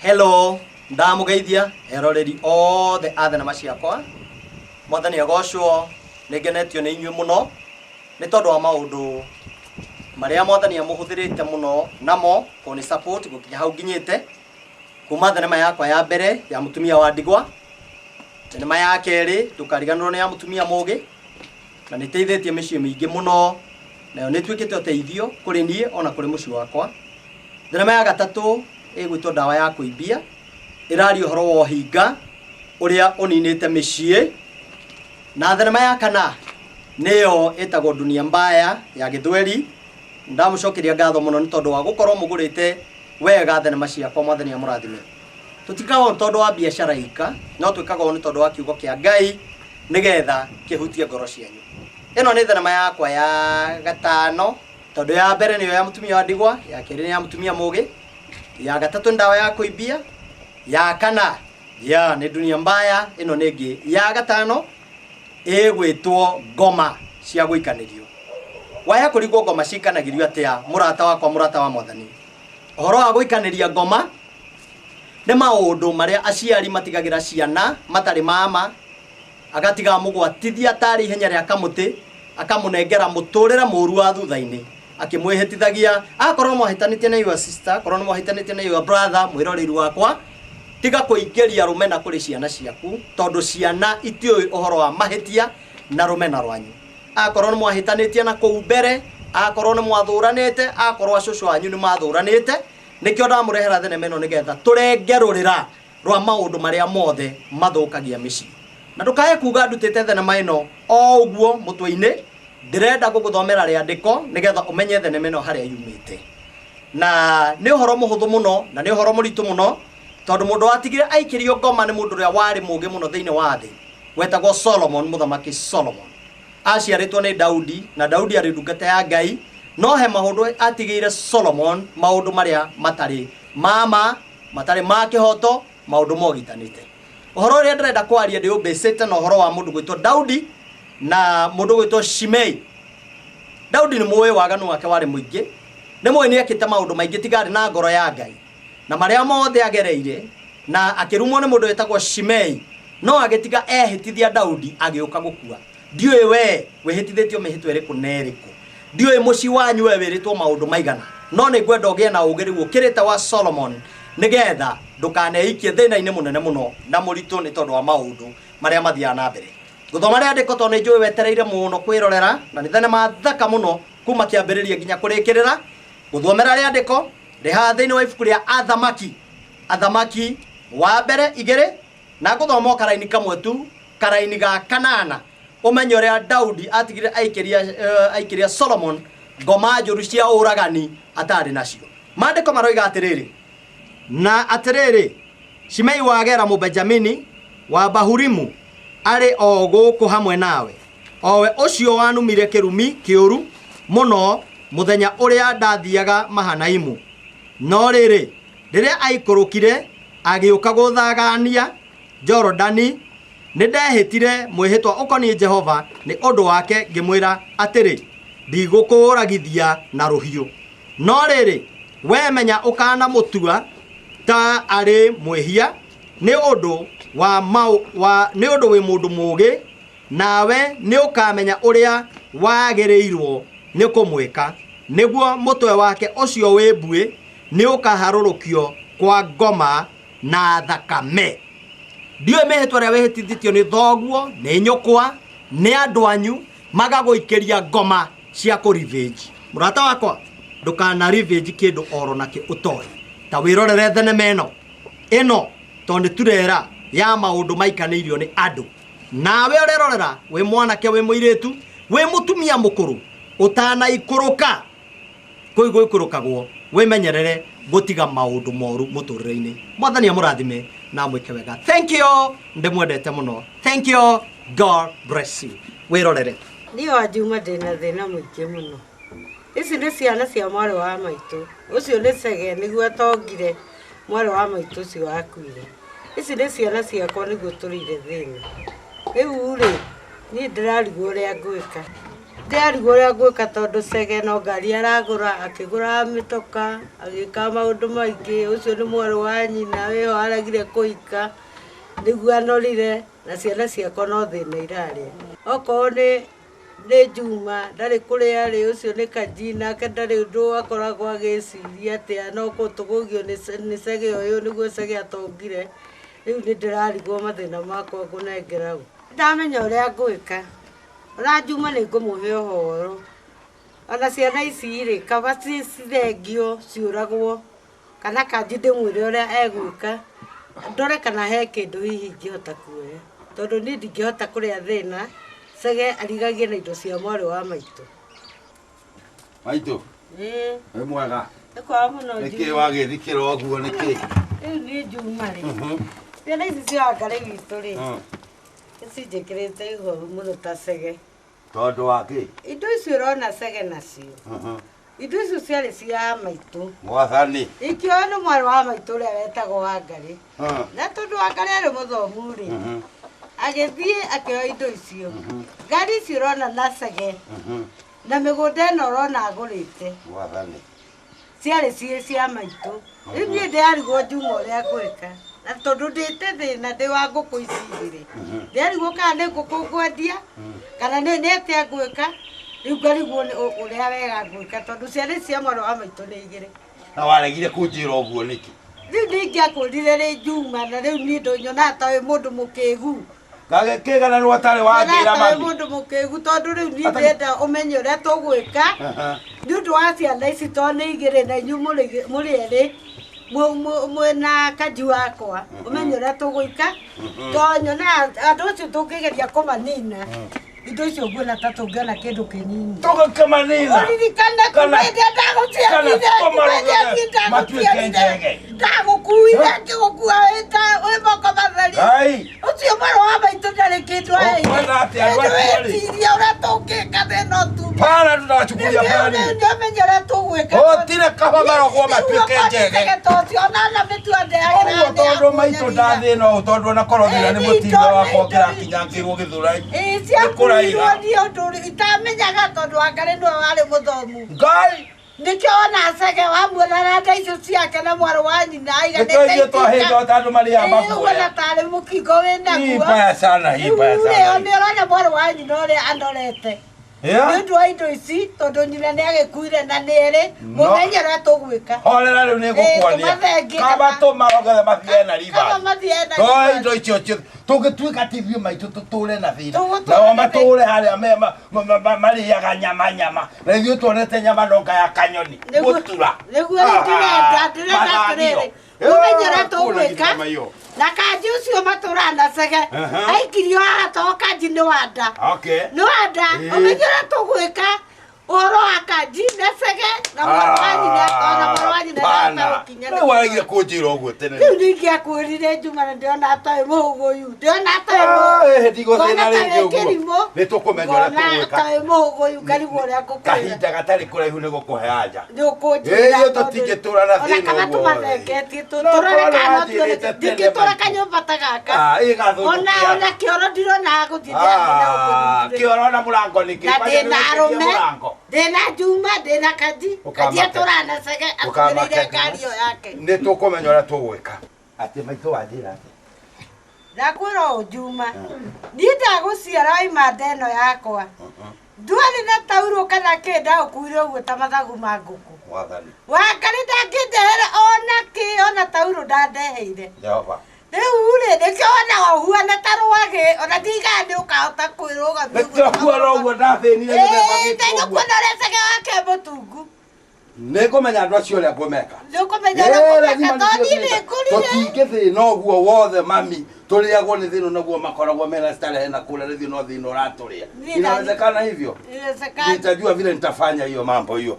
Hello, ndamugeithia eroreri othe athenema ciakwa. Mwathani agocwo ningenetio ni inyuĩ muno ni tondu wa maundu maria mwathani amuhuthirite muno namo kuni support gukinya hau nginyite kuma thenema yakwa ya mbere ya mutumia wa ndigwa, thenema ya keri tukariganirwo ni ya mutumia mugi na niteithĩtie mĩciĩ mĩingĩ muno, nayo nĩtuĩkĩte ũteithio kũrĩ niĩ ona kũrĩ mũciĩ wakwa. Thenema ya gatatũ ĩgwĩtwo ndawa ya kũimbia, ĩraria ũhoro wa ũhinga ũrĩa ũninĩte mĩciĩ. Na thenema ya kana nĩyo ĩtagwo Dunia Mbaya ya Gĩthweri. Ndamũcokeria ngatho mũno nĩ tondũ wa gũkorwo mũgũrĩte wega thenema ciakwa, Mwathani amũrathime. Tũtikaga nĩ tondũ wa biacara ika, no twĩkaga nĩ tondũ wa kiugo kĩa Ngai nĩgetha kĩhutie ngoro cianyu. Ĩno nĩ thenema yakwa ya gatano, tondũ ya mbere nĩyo ya mutumia wa ndigwa, ya kerĩ nĩ ya mutumia mũgĩ, ya gatatũ ndawa ya kũimbia, ya kana nĩ Dunia Mbaya, ĩno nĩ ĩngĩ ya gatano ĩgwĩtwo ngoma cia gũikanĩrio. Waya kũrigwo ngoma cikanagĩrio atĩa mũrata wakwa, mũrata wa Mwathani? Ũhoro wa gũikanĩria ngoma nĩ maũndũ marĩa aciari matigagĩra ciana matarĩ mama, agatiga mũgwatithia tarĩ ihenya rĩa kamũtĩ, akamũnengera mũtũrĩre mũru wa thutha-inĩ, akĩmwĩhĩtithagia akorwo mwahĩtanĩtie na your sister, akorwo mwahĩtanĩtie na your brother, mwĩroreri wakwa, tiga kũingĩria rũmena kũrĩ ciana ciaku, tondũ ciana itiũĩ ũhoro wa mahĩtia na rũmena rwanyu. Akorwo nĩ mwahĩtanĩtie na kũu mbere, akorwo nĩ mwathũranĩte, akorwo acũcũ wanyu nĩ mathũranĩte, nĩkĩo ndamũrehera thenema ĩno nĩgetha tũrengerũrĩra rwa maũndũ marĩa mothe mathũkagia mĩciĩ. Na ndũkae kuga ndutĩte thenema ĩno o ũguo mũtwe-inĩ, ndĩrenda gũgũthomera rĩandĩko nĩgetha ũmenye thenema ĩno harĩa yumĩte. Na nĩ ũhoro mũhũthũ mũno na nĩ ũhoro mũritũ mũno, tondũ mũndũ watigire aikĩrio ngoma nĩ mũndũ ũrĩa warĩ mũũgĩ mũno thĩinĩ wa thĩ, wetagwo Solomon, mũthamaki Solomon. Aciarĩtwo nĩ Daudi, na Daudi arĩ ndungata ya Ngai, no he maũndũ atigĩire Solomon, maũndũ marĩa matarĩ mama, matarĩ ma kĩhoto, maũndũ mogitanĩte. Ũhoro ũrĩa ndĩrenda kwaria ndĩũmbĩcĩte na ũhoro wa mũndũ gwĩtwo Daudi na mũndũ gwĩtwo Shimei. Daudi nĩ mũĩ waganu wake warĩ mũingĩ, nĩ mũĩ nĩ ekĩte maũndũ maingĩ tiga arĩ na ngoro ya Ngai, na marĩa mothe agereire, na akĩrumwo nĩ mũndũ wĩtagwo Shimei, no agĩtiga ehĩtithia Daudi agĩũka gũkua. Ndiũĩ we wĩhĩtithĩtio mĩhĩtwa ĩrĩkũ na ĩrĩkũ, ndiũĩ mũciĩ wanyu we wĩrĩtwo maũndũ maigana, no nĩ ngwenda ũgĩe na ũũgĩ rĩu ũkĩrĩte wa Solomon nĩgetha ndũkaneikie thĩna-inĩ mũnene mũno na mũritũ nĩ tondũ wa maũndũ marĩa mathiaga na mbere. Gũthoma rĩandĩko tondũ nĩ njũĩ wetereire mũno kwĩrorera, na nĩ thenema thaka mũno kuma kĩambĩrĩria nginya kũrĩkĩrĩra. Gũthomera rĩandĩko rĩhaha thĩinĩ wa ibuku rĩa Athamaki wa mbere 2, na ngũthoma karaini kamwe tu, karaini ga 8, ũmenye ũrĩa Daudi atigire aikĩria Solomon ngoma njũru cia ũragani atarĩ nacio. Maandĩko maroiga atĩrĩrĩ, na atĩrĩrĩ, Shimei wa Gera Mũbenjamini wa Bahurimu arĩ o gũkũ hamwe nawe, owe ũcio wanumire kĩrumi kĩũru mũno mũthenya ũrĩa ndathiaga Mahanaimu. No rĩrĩ, rĩrĩa aikũrũkire agĩũka gũthagania Jorodani, nĩ ndehĩtire mwĩhĩtwa ũkoniĩ Jehova, nĩ ũndũ wake ngĩmwĩra atĩrĩ, ndigũkũragithia na rũhiũ. No rĩrĩ, we menya ũkanamũtua ta arĩ mwĩhia nĩ ũndũ wĩ mũndũ mũũgĩ, nawe nĩ ũkamenya ũrĩa wagĩrĩirwo nĩ kũmwĩka, nĩguo mũtwe wake ũcio wĩ mbuĩ nĩ ũkaharũrũkio kwa ngoma na thakame. Ndiũĩ mĩhĩtwa ĩrĩa wĩhĩtithĩtio nĩ thoguo, nĩ nyũkwa, nĩ andũ anyu magagũikĩria ngoma cia kũ-revenge. Mũrata wakwa, ndũkana revenge kĩndũ oro nakĩ ũtoĩ. Ta wĩrorere thenema ĩno tondũ nĩ turera ya maũndũ maikanĩirio nĩ andũ. Nawe ũrerorera wĩ mwanake, wĩ mũirĩtu, wĩ mũtumia mũkũrũ, ũtanaikũrũka kũi gũikũrũkagwo, wĩmenyerere gũtiga maũndũ moru mũtũrĩre-inĩ. Mwathani amũrathime na mwĩke wega. Thank you, ndĩmwendete mũno. Thank you, God bless you. Wĩrorere. Niĩ wanjuma ndĩna thĩna mũingĩ mũno. Ici nĩ ciana cia mwarĩ wa maitũ, ũcio nĩ Cege nĩguo atongire mwarĩ wa maitũ ũcio wakuire. Ici nĩ ciana ciakwa nĩguo tũrĩire thĩna. Rĩu rĩ, niĩ ndĩrarigwo ũrĩa ngwĩka. Ndarigwo ũrĩa ngwĩka tondũ Cege no ngari aragũra, akĩgũra mĩtoka, agĩka maũndũ maingĩ. Ũcio nĩ mwarĩ wa nyina wĩho aregire kũhika nĩguo anorire, na ciana ciakwa no thĩna irarĩa. Okorwo nĩ Juma ndarĩ kũrĩa arĩ, ũcio nĩ Kanji, nake ndarĩ ũndũ akoragwo agĩciria atĩ no tũgũgio nĩ Cege ũyũ nĩguo Cege atongire. Rĩu nĩ ndĩrarigwo mathĩna makwa ngũnengera ũ. Ndamenya ũrĩa ngwĩka. Ona Juma nĩ ngũmũhe ũhoro. Ona ciana ici rĩ, kaba cithengio ciũragwo kana Kanji ndĩmwĩre ũrĩa egwĩka. Ndore kana he kĩndũ hihi ingĩhota kuoya. Tondũ niĩ ndingĩhota kũrĩa thĩna. Cege arigagie na indo cia mwarĩ wa maitũ. Maitũ? Wĩ mwega? Nĩ kwega mũno Juma. Nĩkĩ wagĩthikĩra ũguo nĩkĩ? Rĩu nĩ Juma rĩ. Ciana ici cia Ngarĩ witũ rĩ. Nĩcinjĩkĩrĩte ihoru mũno ta Cege. Tondũ wa kĩ? Indo icio ũrona Cege nacio. Indo icio ciarĩ cia maitũ. Mwathani. Ikĩo nĩ mwarĩ wa maitũ ũrĩa wetagwo Wangarĩ. Na tondũ Wangarĩ arĩ mũthomu rĩ. Agĩthiĩ akĩoya indo icio. Ngari icio ũrona na Cege. Na mĩgũnda ĩno ũrona agũrĩte. Mwathani. Ciarĩ cia maitũ. Rĩu niĩ ndĩrarigwo Juma ũrĩa ngwĩka. Na tondũ ndĩte thĩna ndĩ wa ngũkũ ici igĩrĩ. Ndĩrarigwo kana nĩ ngũkũ ngwendia kana nĩ atĩa ngwĩka. Rĩu ngarigwo ũrĩa wega ngwĩka tondũ ciana cia mwarĩ wa maitũ nĩ igĩrĩ. Na waregire kũnjĩra ũguo nĩkĩ? Rĩu ndingĩakũrire rĩ Juma na rĩu niĩ ndũnyonaga ta wĩ mũndũ mũkĩgu. Gagĩkĩgana nĩ watarĩ wanjĩra mami. Mũndũ mũkĩgu tondũ rĩu niĩ ndĩrenda ũmenye ũrĩa tũgwĩka. Nĩ ũndũ wa ciana ici tondũ nĩ igĩrĩ na inyuĩ mũrĩ erĩ. Mwena Kanji wakwa ũmenye ũrĩa tũgwĩka. Tondũ nyonaga andũ acio tũngĩgeria kũmanina. Indo icio nguona ta tũngĩona kĩndũ kĩnini. Tũgĩkĩmanina. Ũririkane kũmenya ndagũciarire. Matuĩke njege. Ndagũkuire ngĩgũkua wĩ moko matheri. Ũcio mwarĩ wa maitũ ndarĩ kĩndũ aheire. Wĩciria ũrĩa tũngĩka thĩna ũtumia. Para tũracukuria pani. Ndĩmenya ũrĩa tũgwĩka. Gũtirĩ kabagaro matuĩke njege. Ũguo tondũ maitũ ndathĩna ũũ tondũ ona korwo thĩna nĩ mũtinda wakwa ngĩrakinya ngĩrwo Gĩthũrai. Itamenyaga tondũ Wangarĩ nĩwe warĩ mũthomu. Ngai! Nĩkĩo ona Cege wamuona na nda icio ciake na mwarĩ wa nyina aiganĩte twahĩnga tondũ marĩa makuoya. Ũguona tarĩ mũkingo wĩnaguo. Hii mbaya sana, hii mbaya sana. Rĩu nĩ ũrona mwarĩ wa nyina ũrĩa anorete. Nĩ ũndũ wa indo ici tondũ nyina nĩ agĩkuire na nĩ erĩ mũmenye ũrĩa tũgwĩka. Horera rĩu nĩ ngũkuonia. Kaba tũmarogere mathiĩ na riba. Tondũ indo icio tũngĩtuĩka atĩ ithuĩ maitũ tũtũũre na thĩna. Nao matũũre harĩa marĩaga nyama. Na ithuĩ tuonete nyama nonga ya kanyoni. Gũtura. Nĩguo ndĩrenda atĩrĩrĩ. Mũmenye ũrĩa tũgwĩka. Na Kanji ũcio matũũraga na Cege. Aikirio haha tondũ Kanji nĩ wa nda. Nĩ wa nda. Ũmenye ũrĩa tũgwĩka. Ũhoro wa Kanji na Cege na mwarĩ wa nyina ndatagũkinya. Rĩu waregire kũnjĩra ũguo tene. Rĩu ndingĩakwĩrire Juma na ndĩrona atarĩ mũhũgũyu. Ndĩrona atarĩ ndigũthĩna rĩngĩ ũguo. Nĩtũkũmenya ũrĩa tũgwĩka. Atarĩ mũhũgũyu ngarigwo ũrĩa ngũkwĩra. Kahinda gatarĩ kũraihu nĩ gũkũhe anja. Nĩũkũnjĩra tũtingĩtũũra na thĩna ũguo. Ona kana tũmatheketie tũrore kana ndingĩtũũra kanyũmba ta gaka. Ona kĩoro ndironaga gũthiĩ kĩoro na mũrango nĩkĩ? Na ndĩna arũme. Ndĩna Juma, ndĩna Kanji. Kanji atũũraga na Cege akuĩrĩire ngari ĩyo yake. Nĩtũkũmenya ũrĩa tũgwĩka. Atĩ maitũ wanjĩra atĩ. Ndakwĩra ũũ Juma, niĩ ndagũciara oima nda ĩno yakwa. Ndwarĩ na taurũ kana kĩ ndaũkuire ũguo ta mathagu ma ngũkũ. Wangarĩ ndangĩndehere ona kĩ ona taurũ ndandeheire. Rĩu rĩ nĩkĩo wonaga ũhuana ta rwagĩ ona ndigaga nĩũkahota kwĩrũgamia ũguo. Nĩtũkuona ũguo ndathĩnire gĩthemba gĩkĩ ũguo. Nĩkuona ũrĩa Cege wake mũtungu. Nĩngũmenya andũ acio ũrĩa ngũmeka. Nĩũkũmenya ũrĩa ngũmeka tondũ niĩ nĩngũrire. Tũtingĩthĩna ũguo wothe mami tũrĩagwo nĩ thĩna naguo makoragwo mena starehe na kula rĩthio no thĩna ũratũrĩa. Inawezekana hivyo? Nitajua vile nitafanya hiyo mambo hiyo.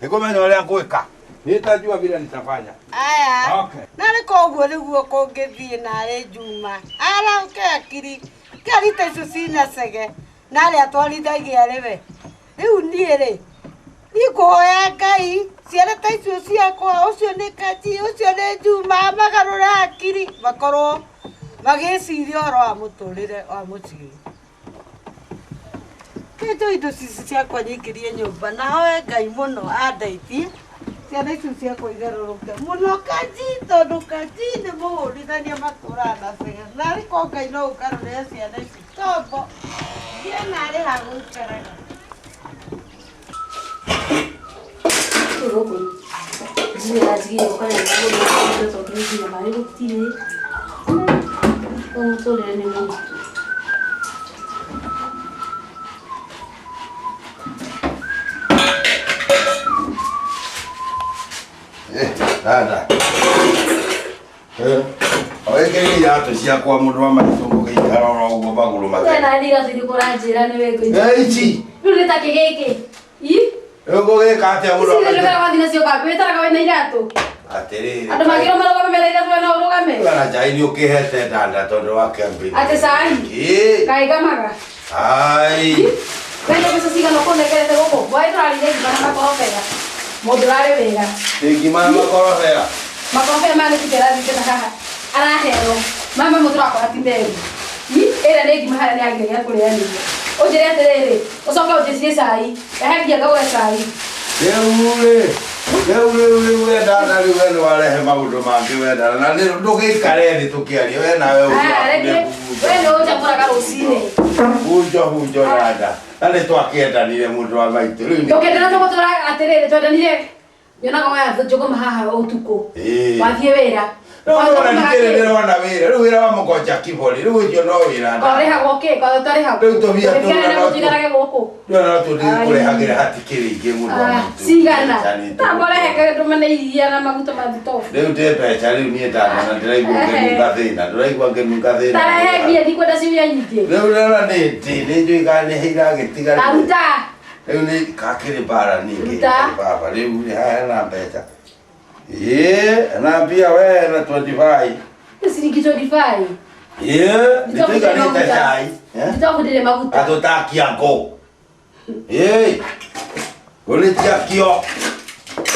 Nĩngũmenya ũrĩa ngwĩka. Nitajua vile nitafanya. Aya. Okay. Na nĩko ũguo nĩguo kũngĩthiĩ narĩ Juma. Ara ũkĩakiri. Kĩarita icio cina Cege. Na arĩa twarithagia rĩwe. Rĩu niĩ rĩ. Nĩngũhoya Ngai ciana ta icio ciakwa ũcio nĩ Kanji ũcio nĩ Juma magarũra hakiri makorwo magĩciria ũhoro wa mũtũrĩre wa mũciĩ. Kejo indo cici ciakwa nyingĩrie nyũmba na hoe Ngai mũno andeithie ciana icio ciakwa igarũrũke mũno Kanji tondũ Kanji nĩ mũhũrithania matũũraga na cega na arĩko Ngai no ũkarorere ciana ici tombo thiĩ narĩ ha gũikaraga Nada. Oye, que ya te decía como no me tomo que ya no lo va a gulmar. Na diga se ko rajira ne we ko. Ei, chi. Lule ta keke. Eu vou ver cá até o mundo. Se leva dina sio ka, peta ka na irato. Atere. Ado magiro malo ka mera irato na ro ka me. Para já ele o que é danda todo o camping. Ate sai. Kai ka maga. Ai. Vendo que se siga no con de que te go. Vai tra ali de para ko pega. Modulare vega. Tem que mais uma corofera. Ma corofera mane que era de na ara hero. Mama modura ko atindero. Era ne gimahara ne agenya kule yani. O jere atere. O so ka o jesi sai. Ha dia ga o sai. Ule dada liwe no wale he mabudo mangi we dada. Na ne ndo ke karere to kiari we na we. We no chakura ka usine. Hujo dada. Ale to akienda nile mundu wa maitu. Tokenda na motora atere to nile. Yona ka wa jogo mahaha o tuko. Wathie wera. No, no, wana wira. Riu wira wa mukoja kibori. Riu jo no wira. Kore ha goke, ka tare ha. Riu to via to na no. Tigara ke goko. No, to ri kore hagira hatikiri ge mundu wa maitu. Sigana. Ta kore ha ke to mane ia na maguto madito. Riu te pecha riu ni tana na ndira igwa ke mukathina. Ndira igwa ke mukathina. Tara he bia diko da siu ya nyike. Riu na ne jo igane heira ge tigara. Taruta. Riu ni kakiri bara ni ge. Baba riu ni ha na pecha. Na pia wewe na 25. Sisi 25. Nitaka nita chai. Nitaka maguta. Atotaki yako. Ulitia kio.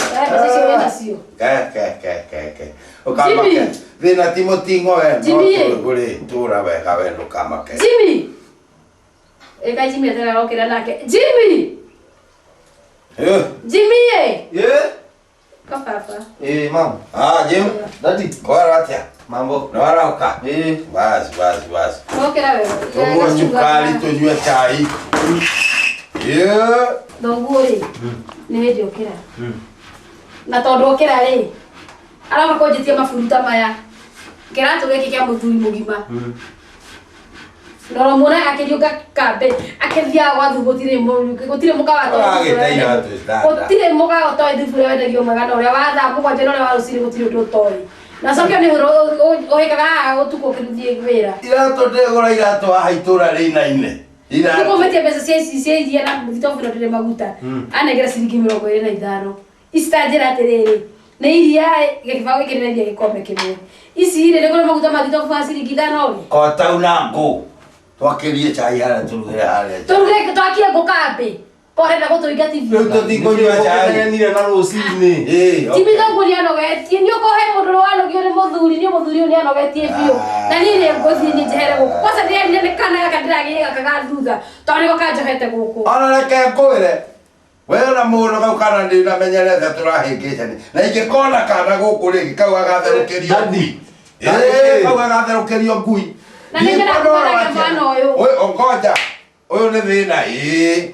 Sisi wewe sio. Ke. Okama. Vena Timotingo no gole tura we kawelo kama ke. Jimmy. Eka Jimmy atara okera nake. Jimmy. Jimmy. Kapapa. Mam. Jim. Daddy. Bora atia. Mambo. Na warauka. Bas. Okera wewe. Tomo chukali tonywe chai. Doguri. Ni ndio okera. Na tondu okera ri. Ara makonjitie mafuruta maya. Kerato giki kia muthuri mugima. Noro mona akiriuka kambe akithia wathu gutire mukawa to gutire mukawa to ithifure wendagio mwega na uria watha mugwanje na uria warucire gutire undu toi na cokio ni ohikaga utuko kirithie wira irato ndegora irato ahaitura rinaine irato metia pesa cia iria na thitofura ndire maguta anegera ciringi 25 istajira atiriri na iria gikibago gikiriria gikombe kimwe ici ire ndegora maguta mathitofura ciringi 5 kota unango twakirie chai hara turuge hara turuge twakia gukambe kore na gutuiga TV to thiko nywa chai nire na rucini tibi thongo ni anogetie ni uko he mundu wano giore muthuri ni muthuri ni anogetie bio na ni ri ngothi ni jehere guku kosa ndi ni kana ya kadira gi akaga thutha to ni gokanjohete guku ona reke ngwire wewe na mundu kau kana ndi na menyerete turahingicani na ingikona kana guku ri kau agatherũkĩrio ngui kau agatherũkĩrio ngui na nĩ ngena kũbaraga mwana ũyũ ongoja uyu ni thina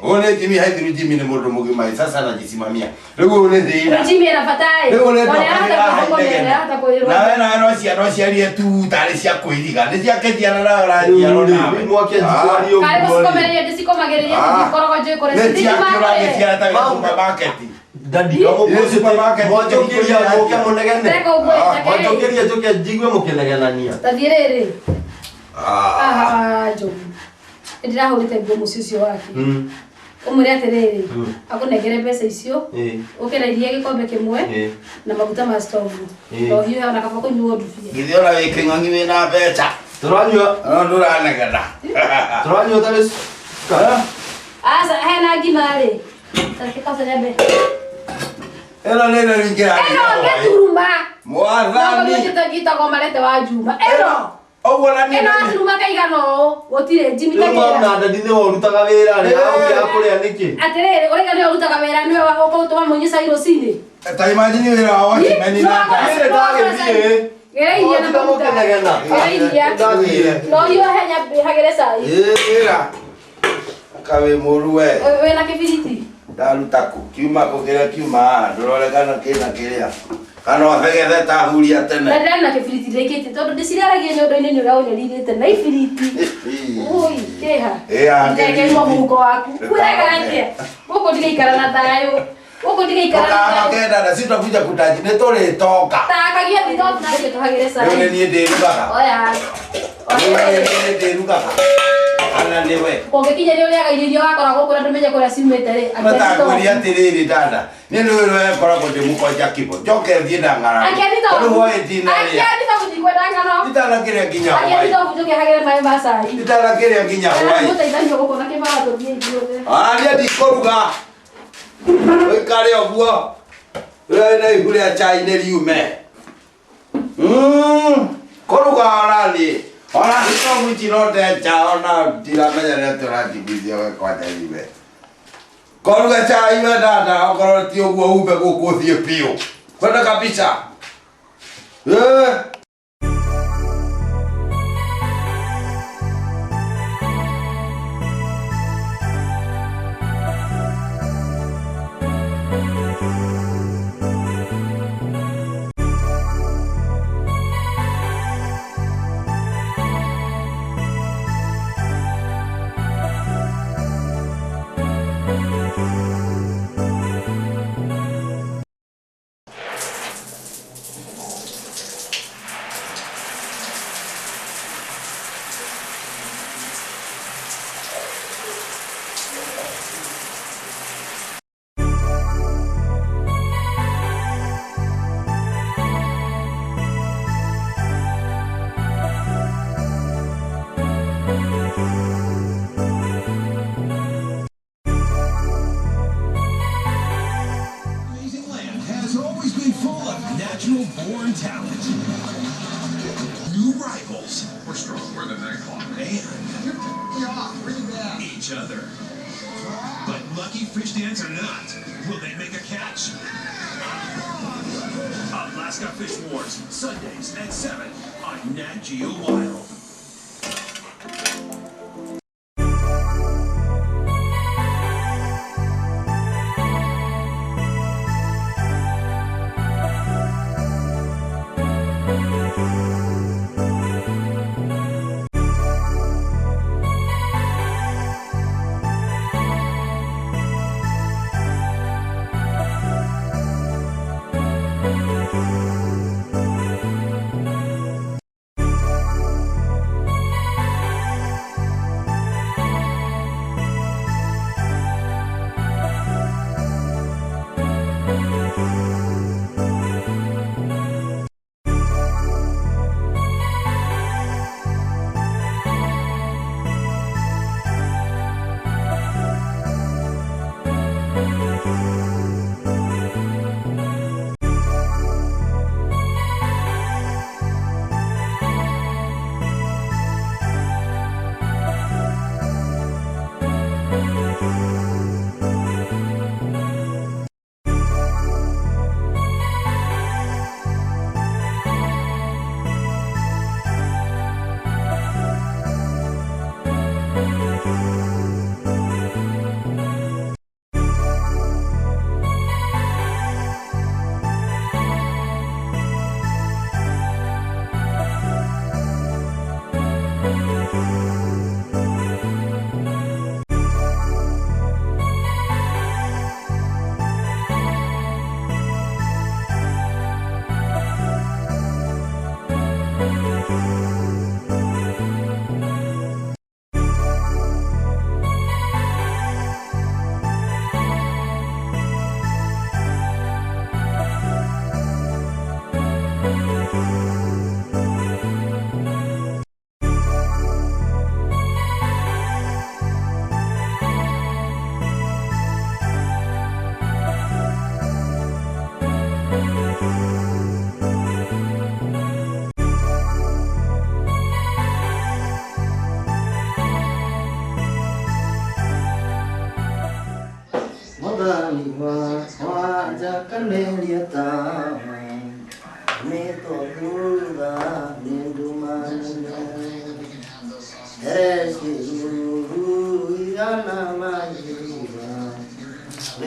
uyu ni Jimmy haithiru Jimmy ni mundu mugima sasa anajisimamia riu uyu ni thina Jimmy anafatai riu ni na no ciarie tu tari cia kuiriga ni cia kejiana na rangi aro nawe mwakenjikario kare musikomereria ndisikomagereria ndikorogo nje kore ni cia kiurage cia ta supermarket Daddy, mojokeria moke munegene. Mojokeria joke jigwe mukinegenania. Tathiriri. Jo. Ndira hurite ngo mucicio wake. Umuri atiriri. Akunegere pesa icio. Ukera iria gikombe kimwe na maguta ma stove. Ndo hiyo ona kaba kunyuo ndufia. Githiona wikingongi wina mbeca. Turanyua. No nduranegera. Turanyua tare. Asa hena ngimari. Takika fanyambe. Ero nene ringira. Ero ngeturuma. Mwathani. Ndio kita kwa malete wa Juma. Ero. Ogora ni. Eno atuma kaigano gotire Jimmy Kaigano. Na ndadi ne orutaga wera ni au kuria niki. Atere orega ne orutaga wera ni wa uko to munyi sairo sine. Ta imagine wera wa waki meni na. Ile ndage Era iria na muke negena. Era iria. No yo hanya hagere sai. Era. Kawe muruwe. We na kibiriti. Daruta kiuma kugera kiuma ndororegana kina kiria. Kana wathegethe ta huria tene. Ndari na kibiriti rekete tondu ndiciraragia nyondo-ini ni ura unyeririte na ibiriti. Ui, keha. Ndege mo muko waku. Kurega atia. Muko ndigeikara na thayo. Muko ndigeikara na thayo. Kenda na sita kuja kutaji ne tole toka. Takagia thito na reke tuhagire sai. Yone ni ndirugaga. Oya. Oya ni ndirugaga. Ana niwe. Ongekinya ri uria gairio wakoragwo kuria ndumenye kuria ciumite ri. Matakwiri atiriri dada. Ni ndu wewe koragwo ndimukoja kibo. Joke thie ndangara. Akeni to. Hoye dina ri. Akeni to kuthikwe ndangano. Itala kiria kinya Akeni hoye. to kujoke hagire mai basai. Itala kiria kinya hoye. Mutaithanio gukona kibara tuthie ithuothe. Aria ndikoruga. Wikare oguo. Wewe na ihule chai ne riume. Koruga arali. Ona hito mwitino cha ona tiramenya ria turatibithia we kwa taiwe. Koruga chai we dada okorwo ti uguo umbe gukuthie piu. Kwenda kabisa. Natural-born talent. New rivals. We're strong. We're the Nightclub. And each other. But lucky fish dance or not, will they make a catch? Alaska Fish Wars, Sundays at 7 on Nat Geo Wild.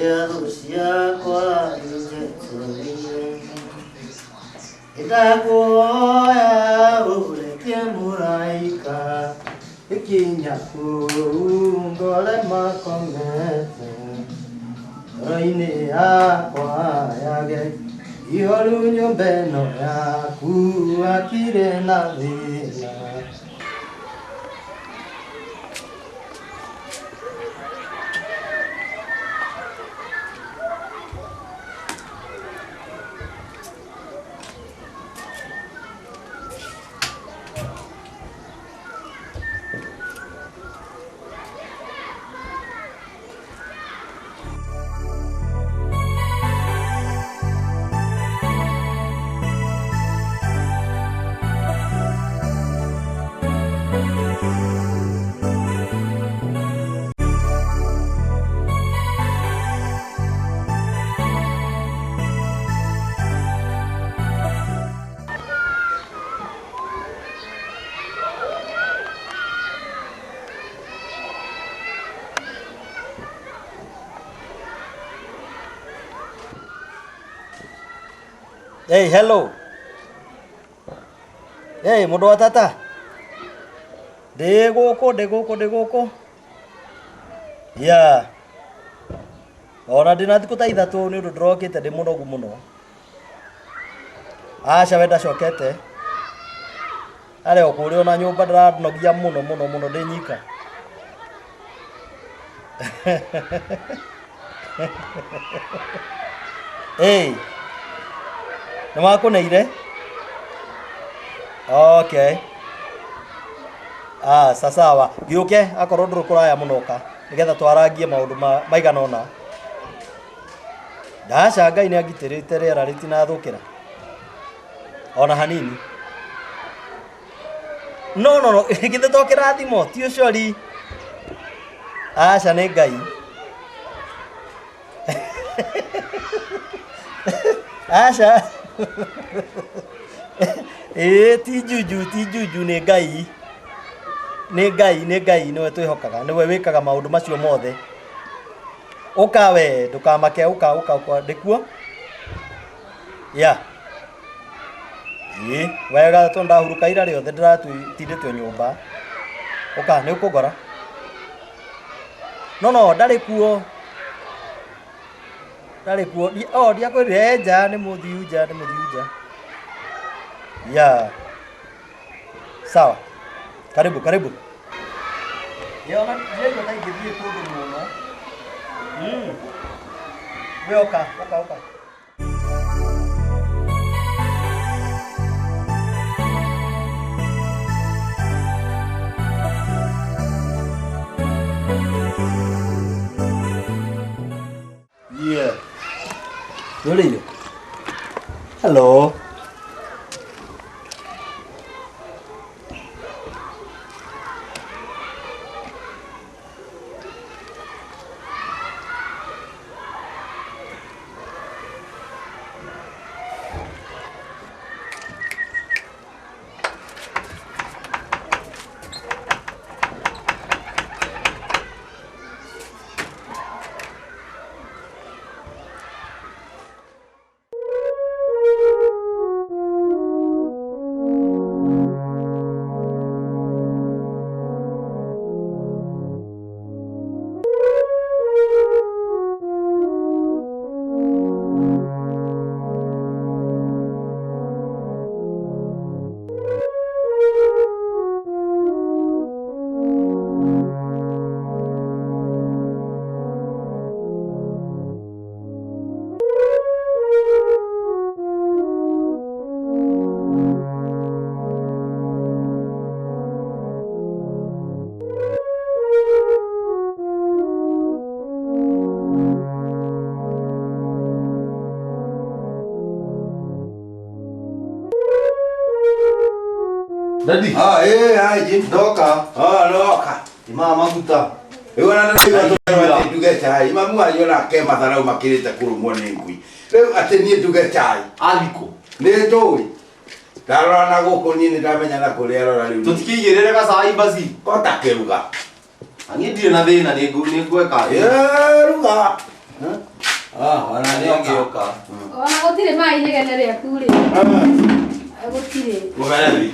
Yerusia kwa Jerusalem. Itakuoya uletie muraika ikinya ngole makongete roine yakwa yage ihoru nyumbeno yaku akire na thina. Hey, hello. Hey, mundu wa tata. Ndi guku. Yeah. Ona ndina thiku ta ithatu ni undu ndrokite ndi munogu muno. Aca wenda cokete. Are okuri ona nyumba ndanogia muno ndi nyika. Hey. Namakuneire? Okay. Sasawa. Giuke akorwo nduru kuraya munoka nigetha twaragie maundu maigana ona. Ndaca Ngai ni agitirite riera ritinathukira. Ona hanini. No. Githe to kirathimo ti ucio ri. Aca ni Ngai. Aca. Ti juju ni Ngai. Ni Ngai niwe twihokaga niwe wikaga maundu macio mothe. Uka we ndukamake uka ndikuo. Ya. Wega to ndahuruka ira riothe ndiratinditwo nyumba. Uka ni ukugora. No ndari kuo. Ndiakwirire nja ni muthiu nja. Ya. Sawa. Karibu. Ona ndio ndaingithie kundu muno. We oka. Yeah. Really? Hello. Daddy. Jim. Doka. Doka. Ima maguta. Ewana ndio nduge chai. Mamu ayona ke matharau makirite kurumwo ni ngui. Riu ati ni nduge chai. Aliko. Ni ndui. Ndarora na guku ni ndamenya na kuria rora riu. Tutikigirire ga sai basi. Kota kiruga. Angi ndire na thina ni ngweka. Ruga. Ona nĩongĩũka. Ona gũtirĩ maĩ inegene rĩaku rĩ. Gũtirĩ. Mũgerethi.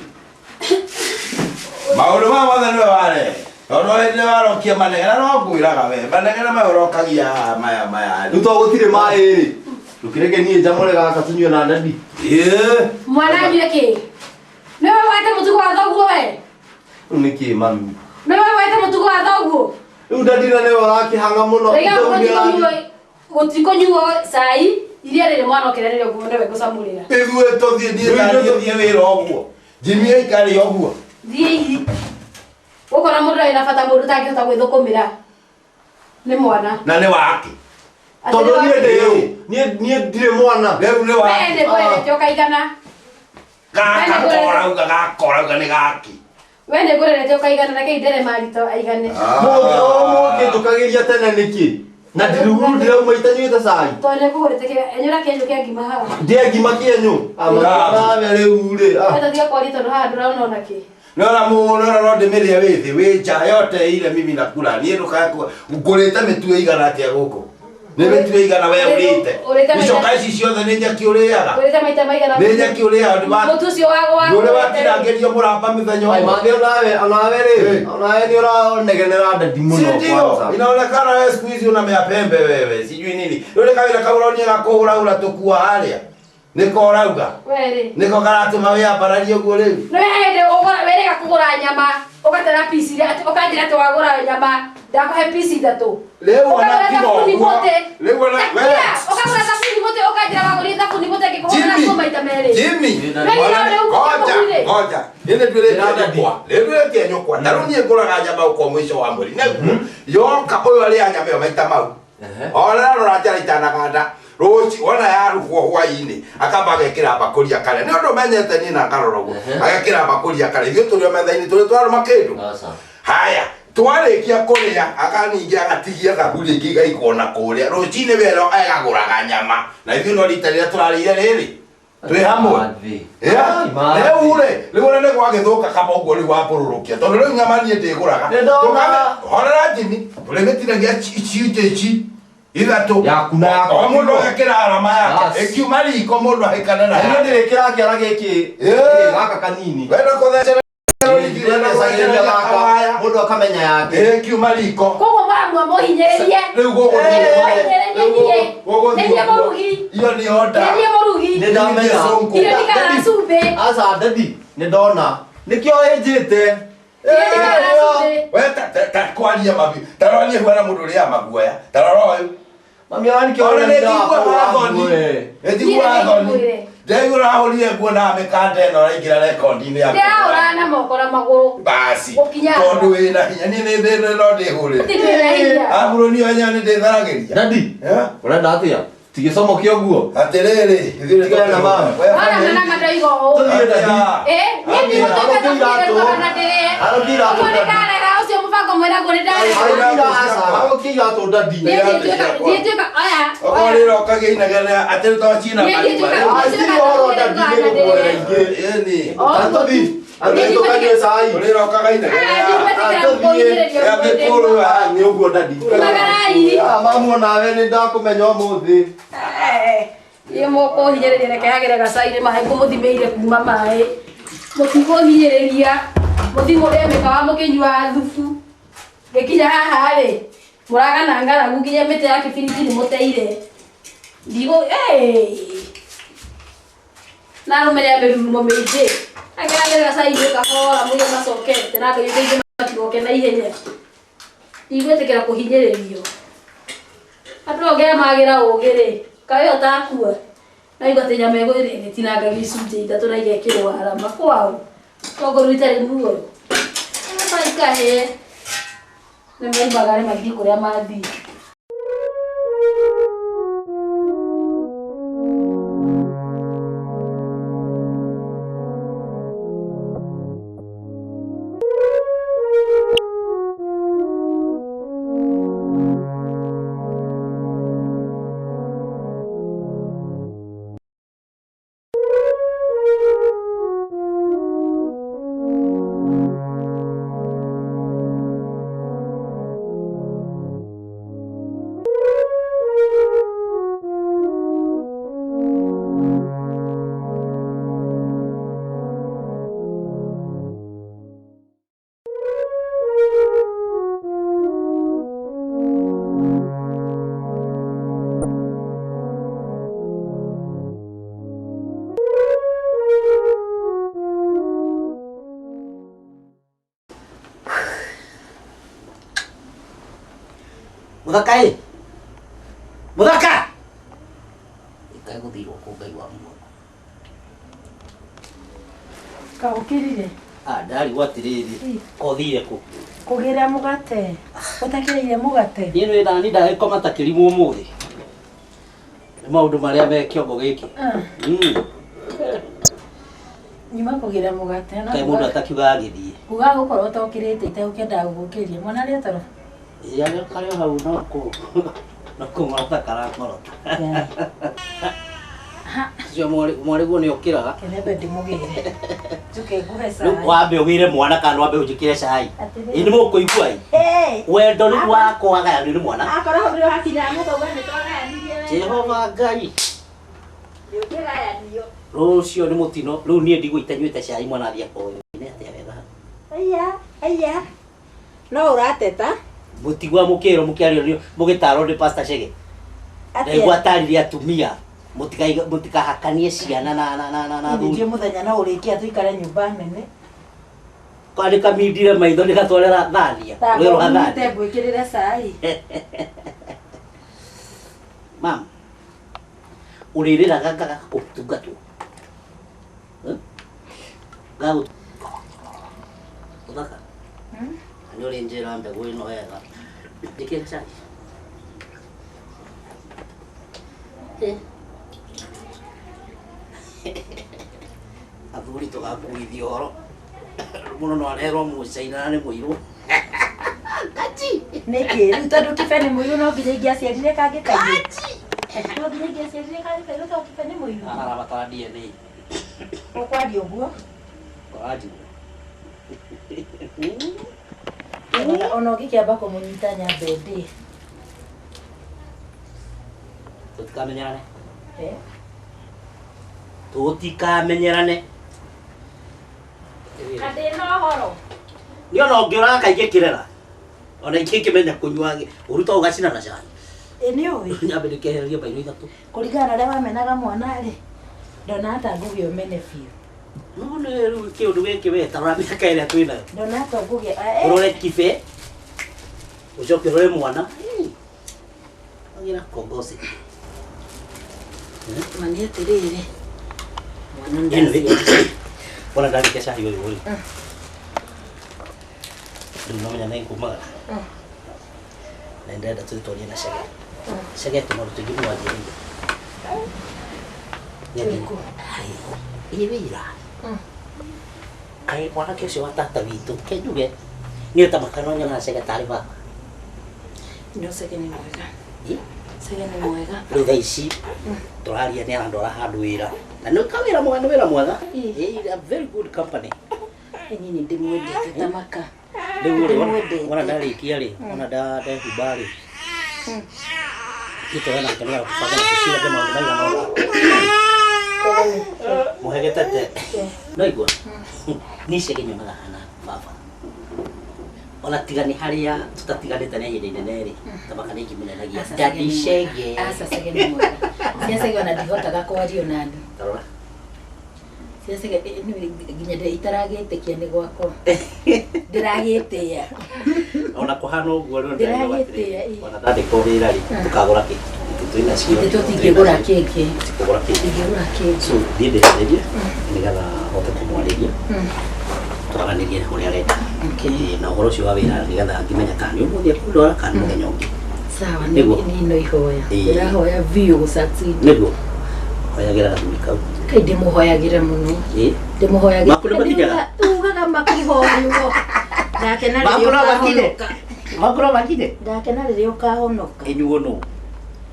Maũndũ ma mothe nĩwe ware. Tondũ hĩndĩ warokia manegena no ngwĩraga we. Manegena maya ũrokagia maya. Rĩu to gũtirĩ maĩ rĩ. Ndũkĩreke niĩ njamũre gaka tunyue na ndandi. Mwana nyue kĩ? Nĩwe wete mũtugo wa thoguo we? Rĩu nĩ kĩ mami? Nĩwe wete mũtugo wa thoguo? Rĩu ndandi na nĩwe ũrakĩhanga mũno. Gũtikũnyuo cai iria rĩrĩ mwana ũkĩrerere ũguo nĩwe ngũcamũrĩra. Ithuĩ tũthiĩ thiĩ wĩra ũguo. Jimmy aikare ũguo. Thiĩ gũkora mũndũ arĩ na bata mũndũ ũtangĩhota gwĩthũkũmĩra. Nĩ mwana. Na nĩ wake. Tondũ niĩ ndirĩ mwana. Rĩu nĩ wake. Wee nĩ ngũrerete ũkaigana. Gakorauga nĩ gake. Wee nĩ ngũrerete ũkaigana na kĩi marito aigane. Mũndũ njũkagĩria tene nĩkĩ? Na ndirauma itanyuĩte cai. Tondũ nĩ ngũgũrĩte enyũra kĩenyũ kĩa ngima haha. Ndĩa ngima kĩenyũ. Nawe rĩu rĩ. Wetathia kwari tondũ haha ndũraona ona kĩ. Nora no ndĩmĩrĩa wĩ thĩ wĩ nja yote ire mimi nakula niĩ ndũkakua ngũrĩte mĩtue igana atĩa gũkũ. Nĩ mĩtue igana we ũrĩte. Icoka ici ciothe nĩ nyeki ũrĩaga. Ũrĩte maita maigana. Nĩ nyeki ũrĩaga. Mũtu ũcio wagwa. Nĩ ũrĩ watinangĩrio mũramba mĩthenya Ai mangĩ onawe rĩ. Onawe nĩ ũranegenera ndandi mũno kwanza. Inaonekana wewe siku hizi una mapembe wewe. Sijui nini. Yule kawira kauronie gakũhũra tũkua harĩa. Nĩko ũrauga. Weri. Nĩko karatũma wĩambararie ũguo rĩu. No wende werega kũgũra nyama. Ũgatara piece ũkanjĩra atĩ wagũra nyama. Ndakũhe piece ithatũ. Rĩu ona kĩro. Rĩu ona wewe. Ũkagũra thabuni mũtĩ ũkanjĩra wagũrire thabuni mũtĩ ngĩkũhũra kwa maita merĩ. Jimmy. Ngoja. Ine ndwĩrĩte nyũkwa. Ndwĩrĩte nyũkwa. Na rĩu niĩ ngũraga nyama ũko mũico wa mweri. Nĩguo yoka ũyũ arĩa nyama ĩyo maita mau. Ona rora njara itanaganda. Rochi wona yarugwo hwainĩ akamba agekĩra bakũri akarĩa. Nĩ ũndũ menyete niĩ na ngarora ũguo. Agekĩra bakũri akarĩa. Ithuĩ tũrĩ metha-inĩ tũrĩ twarũma kĩndũ. Haya. Twarĩkia kũrĩa akaningĩ agatigia thaburi ĩngĩ igaikwo na kũrĩa. Rũcinĩ wero agagũraga nyama. Na ithuĩ no rita rĩrĩa tũrarĩire rĩrĩ. Twĩ hamwe. Rĩu nĩ gwagĩthũka kama ũguo rĩu wambũrũrũkia. Tondũ rĩu nyama niĩ ndĩgũraga. Horera Jimmy. Tũrĩgĩtiragia icunjĩ ici. Ithatũ. Yaku na yakwa. O mũndũ agekĩra arama yake. Ĩkiuma riko mũndũ ahĩkane na yake. Niĩ ndĩrĩkĩra kĩara gĩkĩ gaka kanini. Wenda kũthecera mũndũ akamenya yake. Ĩkiuma riko. Koguo maramua mũhinyĩrĩrie. Rĩu Nĩrie mũrugi. Iyo nĩ onda. Nĩrie mũrugi. Nĩ ndamenya. Irio nĩ kana cumbĩ. Aca ndadi nĩ ndona. Nĩkĩo ĩnjĩte. We ta kwaria mabi. Taronie huana mũndũ ũrĩa maguoya. Tarora ũyũ. Mami anikio ona nĩ njiguaga thoni. Njiguaga thoni. Ndegũra ahũrire nguo na mĩkanda ĩno araingĩra rekondi-inĩ yaku. Ndĩrahũra na moko na magũrũ. Basi. Tondũ wĩna hinya niĩ no ndĩhũrĩre. Ndĩrĩ hinya. Ahũrũni wenyewe nĩ ndĩtharagĩria. Ndadi. Ũrenda atĩa? Tigĩcomokie ũguo. Atĩrĩrĩ. Tigana na mama. Ona na mataigo ũũ. Tũthiĩ ndadi. Niĩ ndigũtuĩka thakĩrĩ na ndĩrĩ. Arũkĩra atũ. Ũguo nĩndarega ũcio mũbango mwega guo nĩndarega. Arũkĩra atũ ndadi. Ndiĩtuĩka aya. Okorĩra ũkagĩa inegene atĩ tocina Tukanyue cai. Ũrĩra ũkaga inegene. Nĩ ũguo ndadi. Mamu onawe nĩ ndakũmenya ũmũthĩ. Iye mũkũhinyĩrĩria reke hagĩre gacai-inĩ maĩ ngũmũthimĩire kuma maĩ. Mũtikũhinyĩrĩria. Mũthi mũrĩe mĩkawa mũkĩnyua thubu. Ngĩkinya haha rĩ, mũragana ngaragu nginya mĩtĩ ya kĩbiriti nĩ mũteire. Na rũmĩrĩra mĩrurumo mĩingĩ. Agĩragĩre gacai-inĩ kahora mũrĩe macokete na Ngai ũteithie matigoke na ihenya. Ndigwĩtĩkĩra kũhinyĩrĩrio. Andũ ongea magĩra ũgĩ rĩ, kaĩ ũtakua. Na igotĩ nyama ĩgũtinangagia icunjĩ ithatũ na igekĩrwo arama kwao. Tongoro itarĩ muoyo. Maikahe. Nĩ maimaga nĩ maithiĩ kũrĩa mathiĩ. Muthaka ĩ. Muthaka. Ikai guthirwo ku Ngai wa muoyo. Ka ukirire. Ndari gwatiriri. Kothire ku. Kugira mugate. Utakirire mugate. Yenu ĩrani ndagĩkoma ta kĩrimũ ũmũthĩ. Nĩ maũndũ marĩa me kĩongo gĩkĩ. Nyuma kugira mugate na. Kaĩ mũndũ atakiuga agĩthiĩ. Uga gukorwo tokirite itegũkenda gũgũkĩria. Mwana rĩa toro. Yarĩ karĩ hau no kũng'orota karakũrota. Cio mwarĩ guo nĩ ũkĩraga. Kenebe ndimugire. Njuke nguhe cai. Rĩu wambe ũgĩre mwana kana wambe ũnjĩkĩre cai. Ĩ nĩ mũkũigua ĩ. Wendo rĩu wakwa gayanio nĩ mwana. Akorwo hũrĩrwo hakinya mũtauga nĩ twagayanire. Jehova Ngai. Nĩũkĩgayanio. Rũcio nĩ mũtino. Rĩu niĩ ndigũita nyuĩte cai mwana athiĩ akoyo. Nĩ atĩa wega. Aya. No ũrateta? Mũtigwa mũkĩrwo mũkĩario mũgĩtarwo nĩ Pastor Chege. Nĩguo atarire atumia. Mũtikahakanie ciana na Ndio muthenya na ũrĩkia tuikare nyũmba nene. Kwandĩka mindire maitho nĩgatwarĩra thania. Wĩrwo hathani. Ngwĩkĩrĩre cai. Mam. Ũrĩrĩraga ngaga ũtungatwo. Gaũ. Ũthaka. Nĩ ũrĩ njĩra mbegũ ĩno wega. Njĩkĩre cai. Athuri tũgakuithio horo. Mũno no arerwo mũcaina nĩ mũirũ. Kachi. Nĩkĩ rĩu tondũ kibe nĩ mũirũ no nginya ingĩaciarire kangĩ kaingĩ. No nginya ingĩaciarire kangĩ kaingĩ tondũ kibe nĩ mũirũ. Arabatara DNA. Ũkwaria ũguo? Kwaji. Ona ũngĩkĩamba kũmũnyita nyambe ndĩ. Tũtikamenyerane. Tũtikamenyerane. Kadĩ no horo. Nĩ ona ũngĩũraga kaingĩ kĩrera. Ona ingĩkĩmenya kũnyua ũruta ũgacina na cai. Nĩ ũĩ. Nyambe ndĩkehererie bairũ ithatũ. Kũringana na ũrĩa wamenaga mwana rĩ. Ndona hata ngũgĩa ũmene biũ. No nĩ rĩu kĩũndũ gĩkĩ we tarora mĩaka ĩrĩa twĩnayo. Ndona hata ngũgĩa. Ũrore kibe. Ũcoke ũrore mwana. Agira kongosi. Mani atĩrĩrĩ. Mwana ndĩ. Bona ndagĩke cai ũyũ ũyũ. Ndĩmenya nĩ ngũmaga. Na ndenda tũtũrie na Chege. Chege tũmarute nginya wanjĩrĩire. Nyamiko. Ĩwĩra. Kaĩ mwanake ũcio wa tata witũ kenjuge nĩ ta makanonya na Chege tarĩ baba. No Chege nĩ mwega. Chege nĩ mwega. Rĩu thaa ici tũraria nĩ arandwara handũ wĩra. Na nĩ kawĩra mwega, nĩ wĩra mwega. A very good company. Nini ndimwendete tamaka. Rĩu rĩ ona ndarĩkia rĩ, ona ndehumba rĩ. Gĩtũra na kĩmera kũbanga na kũcira kĩma maũndũ maigana ũna. Mũhegetete. No igua. Nĩ Chege nyonaga hana baba. Ona tigani harĩa tũtatiganĩte na ihinda inene rĩ. Tamaka nĩ ingĩmenenagia. Daddy Chege. Asa Chege nĩ mwega. Cia Chege ona ndihotaga kwario na andũ. Tarora. Cia Chege nginya itaragĩtĩkia nĩ gwakwa. Ndĩragĩtĩa. Ona kũhana ũguo rĩu ndĩragĩtĩa. Ona ndandĩkwo wĩra rĩ, tũkagũra kĩ. Twĩna cio. Tũtingĩgũra kĩngĩ. Tũkagũra kĩ. Tũtingĩgũra kĩngĩ. So thiĩ ndĩharĩrie nĩgetha hote kũmwarĩria. Twaranĩrie ũrĩa arenda. Na ũhoro ũcio wa wĩra nĩgetha ngĩmenya kana nĩ ũmũthĩ akũndwara kana mũthenya ũngĩ. Sawa nĩ no ihoya. Ndĩrahoya biũ gũsucceed. Nĩguo. Hoyagĩra gathuri kau. Kaĩ ndĩmũhoyagĩra mũno. Ndĩmũhoyagĩra. Makũrũ makinyaga. Ugaga makĩhoywo. Ndakena rĩrĩa ũkahonoka. Makũrũ makinye. Ndakena rĩrĩa ũkahonoka. Inyuo no.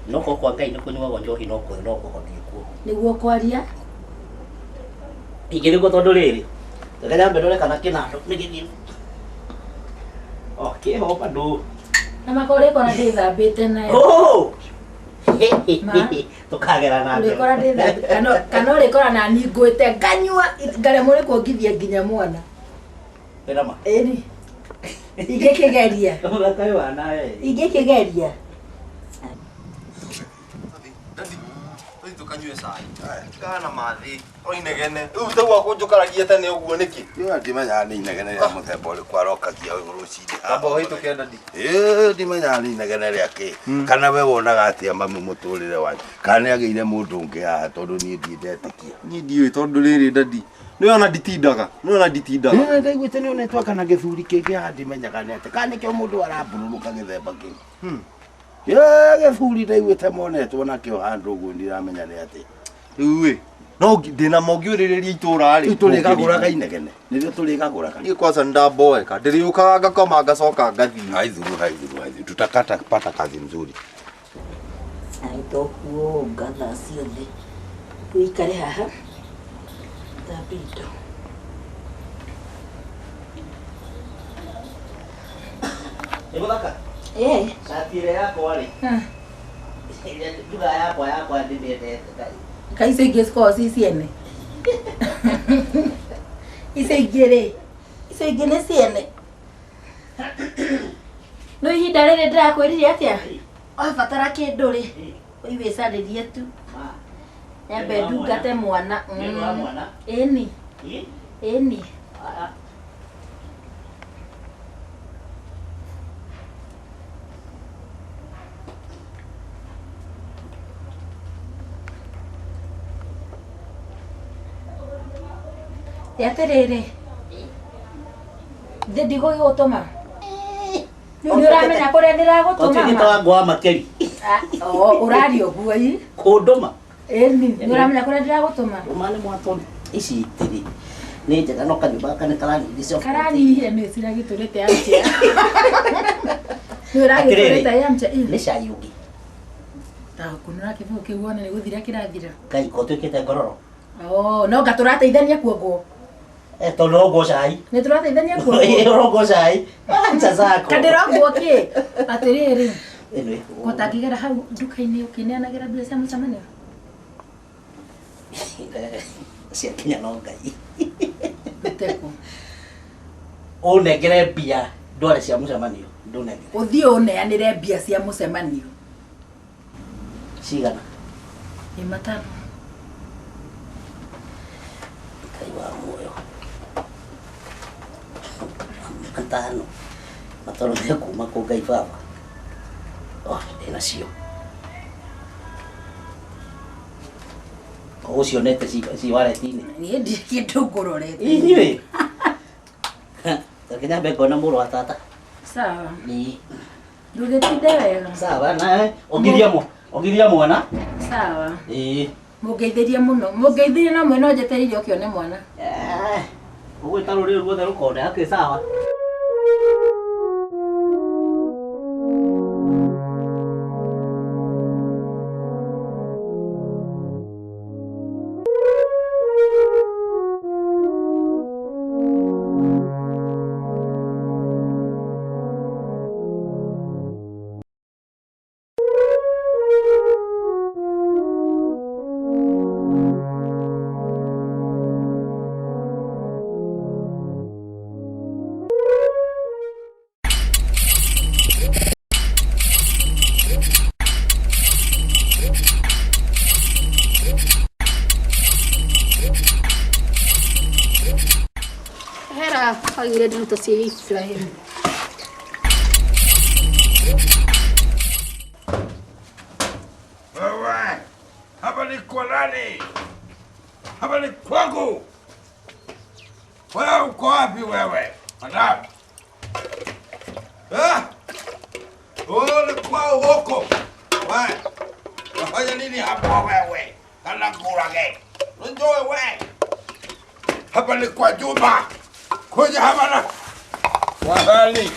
No kwa Ngai nĩ kũnyuagwo njohi no kũhonia kuo. Nĩguo kwaria. Ingĩ nĩguo tondũ rĩrĩ. Rĩrĩa mbere kana kĩnandũ nĩ gĩthiĩ. Kĩho bado. Na makore kona ndĩthambĩte nayo. Oh! Tukagera na ndĩ. Ũrĩkora ndĩthambĩte. Kana ũrĩkora na niĩ ngwĩte nganyua ngaremwo nĩ kuongithia nginya mwana. Wĩra ma. Ĩni. Ingĩkĩgeria. Ũgakaĩ wana Ingĩkĩgeria. kanyue cai. Kana mathi. Oinegene. Utau akunjukaragia tene uguo niki? Yo ndimenya ni inegene ya muthemba uri kwarokagia rucini. Amba hitu kenda di. Ndimenya ni inegene riake. Kana we wonaga atia mami muturire wanyu. Kana ageire mundu ungi haha tondu ni ndiendetikia. Ni ndiui tondu riri ndadi. Ni ona nditindaga. Ndaiguite ni onetwa kana githuri kingi haha ndimenyaga ni ati. Kana kio mundu arabururuka githemba kingi. Githuri ndaiguite monetwo nakio handu uguo ndiramenya ni ati. Riu no ndina mongiuririria itura ri. Turigaguraga inegene. Nirio turigaguraga. Ni kwanza ndaboeka. Ndiriukaga ngakoma ngacoka ngathi. Haithuru. Tutakata pata kazi nzuri. Aitokuo ngatha ciothe tuikare haha tabido Ebaka. Satire yako ri. Ile juga yako ndimete kai. Kaise gesko sisiene. Isegere siene. No ihinda rĩrĩ ndĩrakwĩrire atĩa? Wabatara kĩndũ rĩ, ũiwĩcarĩrie tu. Nyambe ndungate mwana. Ĩni. Yaterere. Ndigũgũtũma. Nĩũramenya kũrĩa ndĩragũtũma. Otwĩgĩtaga ngwa makeri. Ũraria ũguo ii. Kũndũma. Ĩni, nĩũramenya kũrĩa ndĩragũtũma. Ũmane mwatoni. Ici itiri. Nĩ njega no kanyũmba kane karanyihire. Karanyihire nĩ ciragĩtũrĩte amcia. Nĩũragĩtũrĩte amcia. Nĩ cai ũngĩ. Kunura kĩbũgũ kĩu wona nĩ gũthira kĩrathira. Ngai ko twĩkĩte ngororo. No ngatũrateithania kuoguo. Tondũ rongo cai. Nĩ tũrateithania kuoguo. Rongo cai. Acha zako. Kandĩronguo kĩ? Atĩrĩrĩ. Ĩno. Gũtangĩgera hau nduka-inĩ ũkĩneanagĩra mbia cia mũcemanio. Cia Kenya no Ngai. Gũtekũ. Ũnengere mbia ndware cia mũcemanio. Ndũnengere. Ũthiĩ ũneanĩre mbia cia mũcemanio. Cigana? Nĩ matano. Ngai wa muoyo. Matano. Matano nĩ kuma kũ Ngai baba. Ndĩna cio. Ũcionete ci wallet-inĩ. Niĩ ndirĩ kĩndũ ngũrorete. Inyuĩ. Takĩnyambe ngona mũrũ wa tata. Sawa. Nĩ. Ndũgĩtinde wega. Sawa na ongiria mwana. Sawa. Mũngeithĩrie mũno. Mũngeithĩrie no mwena njetereire ũkĩone mwana. Ũgwĩta rũrĩrĩ ruothe rũkonde hakĩ sawa. Agire nduto cia Ibrahim. Wewe, hapa ni kwa nani? Hapa ni kwangu. Wewe uko wapi wewe? Madam. Ni kwao huko. Wewe, unafanya nini hapa wewe? Kana kurage. Njoo wewe. Hapa ni kwa Juma. Kuja hapa na wahali.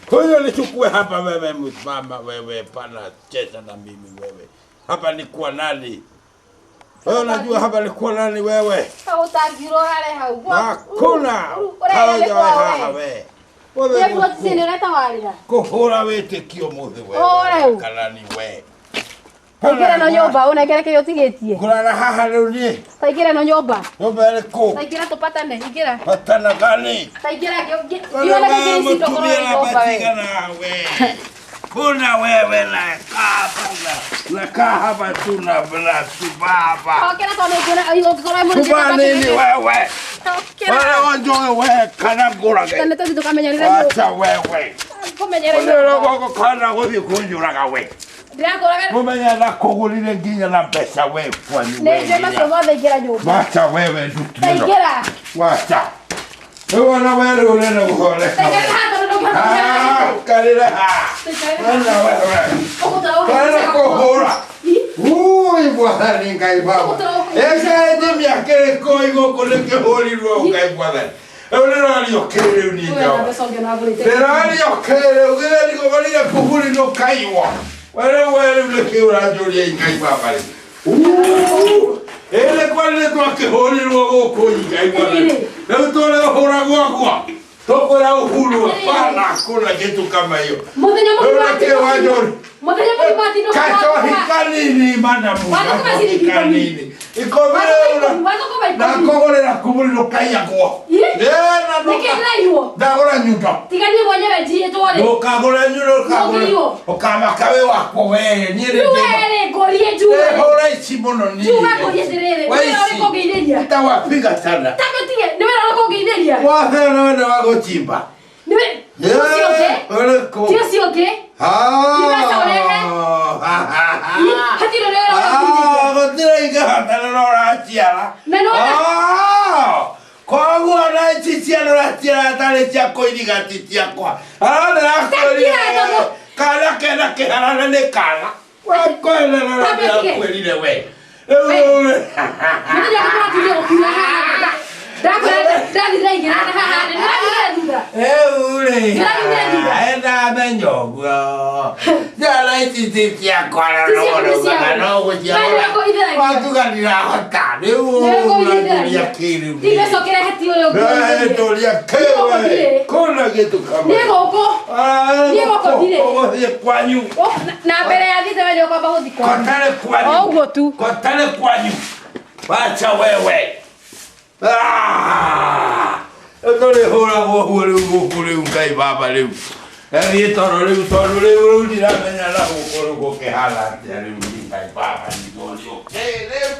Kuja nichukue hapa wewe msimama wewe pana cheza na mimi wewe. Hapa ni kwa nani? Wewe unajua hapa ni kwa nani wewe? Utagiro hale hau. Hakuna. Haja wewe. Wewe nileta walira. Kuhura wĩtĩkio mũthĩ wewe. Kana ni wewe. Taigire no nyumba unengere kĩrĩa ũtigĩtie. Ngũrara haha rĩu niĩ. Taigire no nyumba. Nyumba ĩrĩkũ? Taigire tũpatane, ingira. Patana gani? Taigire yona kĩrĩa ici tũkorwo nyumba wewe. Hakuna wewe nakaa hapa tu na blasi baba. Okay, na tuone kuna Kuba nini wewe? Wewe wanjoe wewe kana gura ge. Tana tu tukamenyerera. Acha wewe. Kumenyerera. Leo kwa kana gothi kunjuraga wewe. Mumenya na kugulire nginya na pesa wewe kwani wewe. Ne jema somo thaigira nyumba. Wacha wewe ndugu. Thaigira. Wacha. Wewe na wewe unena uhole. Thaigira hata ndo kwa. Kalira ha. Wana wewe. Kana kuhura. Ui bwana ngai baba. Esa ndi miakere koigo kuleke holirwo ngai bwana. Ewe nali okere unino. Nali okere ugeni kugolira kuhuri no kaiwa. Wewe uleke urajoria ngai baba. Ele kwale twake holirwo goko ngai bwana. Leo tole hora gwakwa. Tokora uhuru hapana kuna kitu kama hiyo. Muthenya mugwati wajori. Muthenya mugwati no. Kacho hikanini mana mu. Hikanini. Ikomere una. Na kogorera kumuliro kayako. Na no. Nikiraiwo. Ndagora nyuto. Tigani mwenyewe njie twore. Ukagora nyuto kagora. Ukama kawe wako wewe. Nyere. Wewe gorie juwe. Hora ichimono ni. Juwe gorie serere. Wewe uko geideria. Utawapiga sana. Tametinge. Niwe uko geideria. Wafe na wago chimba. Niwe. Tio si okay? Hatiro leo. Gotira inga nora chiara. Kwa na chichiana la chiara tale chia koidiga titia kwa. Na ko. Kala ke hala ne kala. Kwa na kweli le we. Enda benyogo. Jala ititi ya kwala no kutia. Watu kanira hata. Ya kiri. Tibe sokera hatio leo. Tolia kewe. Kuna kitu kama. Niego dire. Oye kwanyu. Na mbere ya thite wewe kwamba huthi kwa. Kotale kwanyu. Oguo tu. Kotale kwanyu. Wacha wewe. Tole hora hore ngai baba leu. Eri toro leu ndiramenya la gukoro ke hala ya leu ngai baba ni golio. Leu.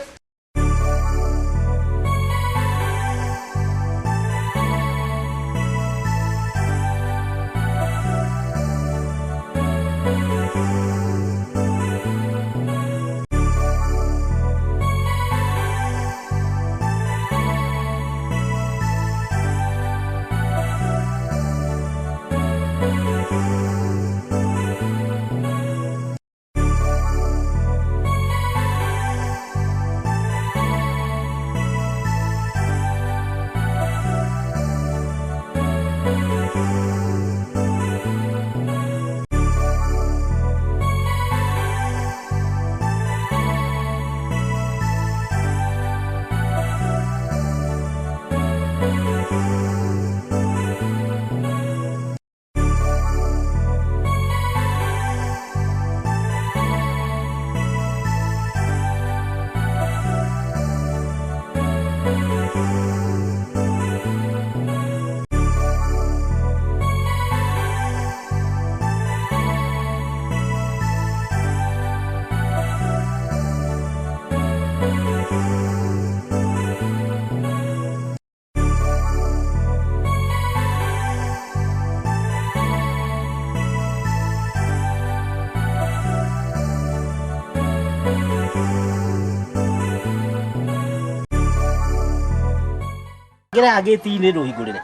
Gira ageti-inĩ ndũhingũrĩre.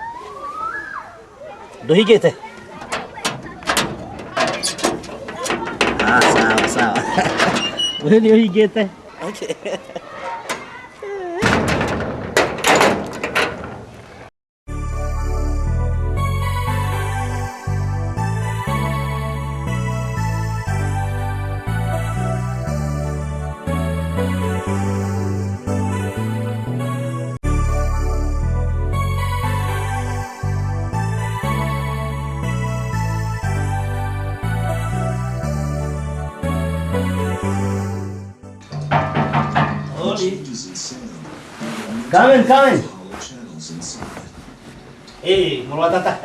Ndũhingĩte. Sawa sawa. Wewe nĩ ũhingĩte. Okay. Come in. mũrũ wa tata.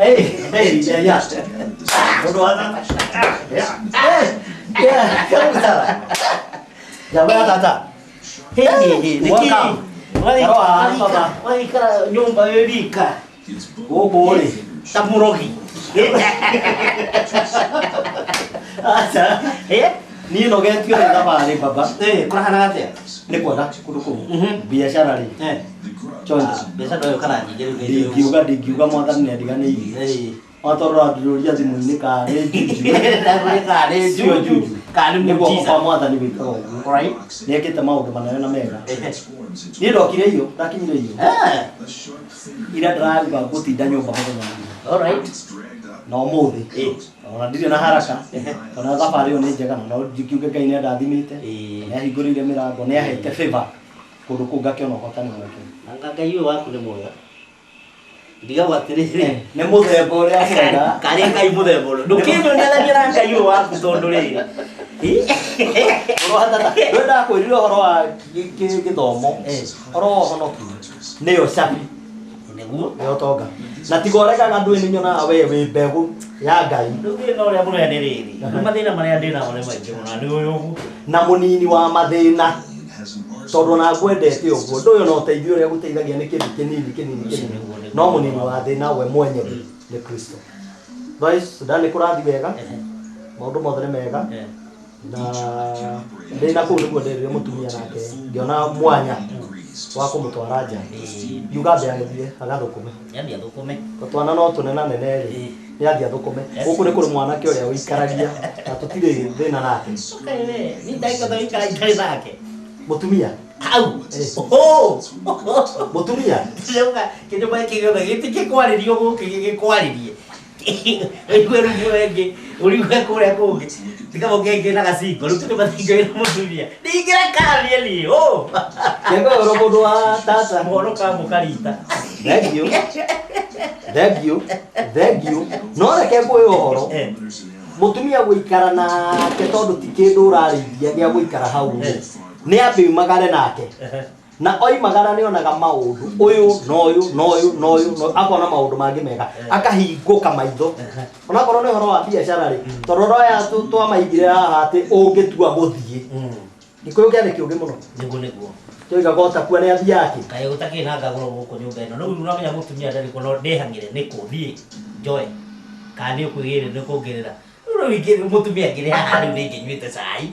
Ya. Mũndũ wa tata. Karibu sana. Jambo ya tata. Welcome. Waikara nyumba wĩwika. Gũkũ rĩ. Ta mũrogi. Acha. Niĩ nogetio nĩ thabarĩ baba. Kũrahana atĩa? Nĩ kwega kũndũ kũu. Biacara rĩ. Chonja. Mbeca ndoyo kana nyingĩ rĩu. Ndingiuga mwathani nĩ andiganĩirie. Watorora ndũrũria thimũ-inĩ ka nĩ juju. Nĩguo kwa mwathani wĩkaga ũguo. Alright. Nĩekĩte maũndũ manene na mega. Niĩ ndokire iyo, ndakinyire iyo. Ira ndĩraruga gũtinda nyũmba mũthenya mũgima. Alright. Na ũmũthĩ. Ona ndirĩ na haraka. Ona thabarĩ ĩyo nĩ njega na no ngiuge Ngai nĩ andathimĩte. Nĩ ahingũrĩire mĩrango, nĩ ahete favor kũndũ kũu ngakĩona ũhotani mweke. Anga Ngai ũyũ waku nĩ mwega. Ndigagwo atĩrĩrĩ. Nĩ mũthemba ũrĩa mwega. Karĩ Ngai mũthemba ũrĩa. Ndũkĩnyonanagia na Ngai ũyũ waku tondũ rĩrĩ. Ndwenda kwĩrire ũhoro wa gĩthomo. Ũhoro wa ũhonoki. Nĩyo cabi. Nĩyo tonga. Na tiga ũregaga andũ nĩ nyonaga we wĩ mbegũ ya Ngai. Ndũkĩrĩ na ũrĩa mũnene nĩ rĩrĩ. Mathĩna marĩa ndĩnamo nĩ maingĩ mũno nĩ ũyũ. Na mũnini wa mathĩna. Tondũ na ngwendete ũguo. Ndũ ũyũ no ũteithio ũrĩa gũteithagia nĩ kĩndũ kĩnini. No mũnini wa thĩna we mwenyewe nĩ Kristo. Thaici Sudan nĩ kũrathi wega. Maũndũ mothe nĩ mega. Na ndĩna kũu nĩguo ndĩrĩire mũtumia nake. Ngĩona mwanya wa kũmũtwara nja. Uganda agĩthiĩ agathũkũme. Yaani athũkũme. Twana no tũnena nene rĩ. Nĩ athiĩ athũkũme. Gũkũ nĩ kũrĩ mwanake ũrĩa ũikaragia na tũtirĩ thĩna nake. Ni ndaikatha ikara itarĩ nake. Mũtumia. Au. Mũtumia. Rĩuga kĩndũ gĩkĩgĩothe gĩtikĩkwarĩrio gũkũ gĩkĩkwarĩrie. Ũigua rũmwe wengĩ ũrigwe kũrĩa kũngĩ. Tiga mũngĩ na gacingo rĩu tũtũ mathingo na mũtumia. Ndingĩra karia niĩ. Kĩego yoro mũndũ wa tata. Mũhonoka mũkarita. Thank you. No reke ngũĩ ũhoro. Mũtumia gũikara nake tondũ ti kĩndũ ũrarĩithia gĩa gũikara hau. Nĩ ambĩmagare nake. Na oimagara nĩ onaga maũndũ ũyũ akona maũndũ mangĩ mega akahingũka maitho ona korwo nĩ ũhoro wa biacara rĩ tondũ roya twamaigire haha atĩ ũngĩtua gũthiĩ gĩkũyũ kĩarĩ kĩũgĩ mũno nĩguo tũigaga ũtakua nĩ athiaga kĩ kaĩ ũtakĩrĩ na ngagũro gũkũ nyũmba ĩno rĩu ũramenya mũtumia ndarĩ kuo no ndĩhang'ĩre nĩkũ thiĩ njoe kana nĩ ũkwĩgĩrĩra nĩ kuongerera rĩu ingĩ mũtumia ngĩrĩ haha rĩu nĩ ingĩnyuĩte cai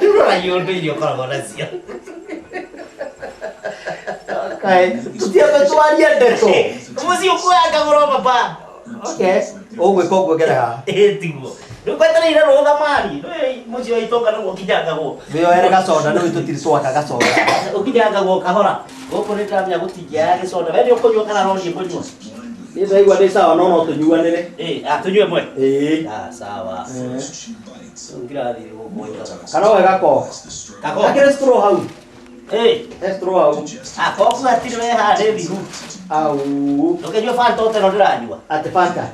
rora yũndũ iria ũkoragwo nacio tutiambe twarie ndeto mũciĩ ũkuoya ngagũro papa ũgwĩka ũguo ngeraga tiguo rĩu kwetereire rũthamari mũciĩ wa itonga nĩguo ũkinyangagwo wĩyoere gacoda nĩwe tũtirĩ twaka gacoda ũkinyangagwo kahora gũkũ nĩ ndĩramenya gũtingĩaga gĩcoda we nĩ ũkũnyua kana no niĩ ngũnyua niĩ ndaigua ndĩ sawa no tũnyuanĩre tũnyue mwe sawa ngirathi kana we gako gakĩrĩ straw hau straw hau akoku hatirĩ we harĩ thiru au ndũkĩnyua fanta ũteno ndĩranyua atĩ fanta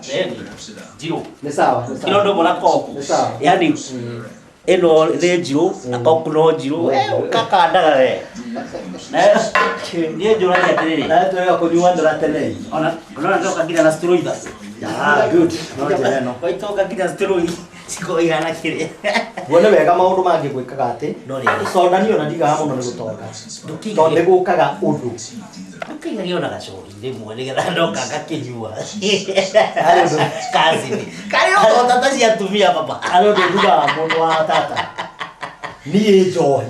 njirũ nĩ sawa kĩro ndũmwe na koku yani ĩno nĩ njirũ na koku no njirũ ũkakandaga we niĩ njũragia atĩrĩrĩ nawe twega kũnyuanĩra tene ona ndoka nginya na straw ithatũ good no njĩra ĩno kwa itonga nginya straw ciko ihana kĩrĩa guo nĩ wega maũndũ mangĩ gwĩkaga atĩ soda niĩ ona ndigaga mũno nĩ gũtonga tondũ nĩ gũkaga ũndũ ndũkĩigagia ona gacohi rĩmwe nĩgetha ndoka ngakĩnyua kazini karĩ ũko tata cia atumia papa arĩ ũndũ ndugaga mũndũ wa tata niĩ njohi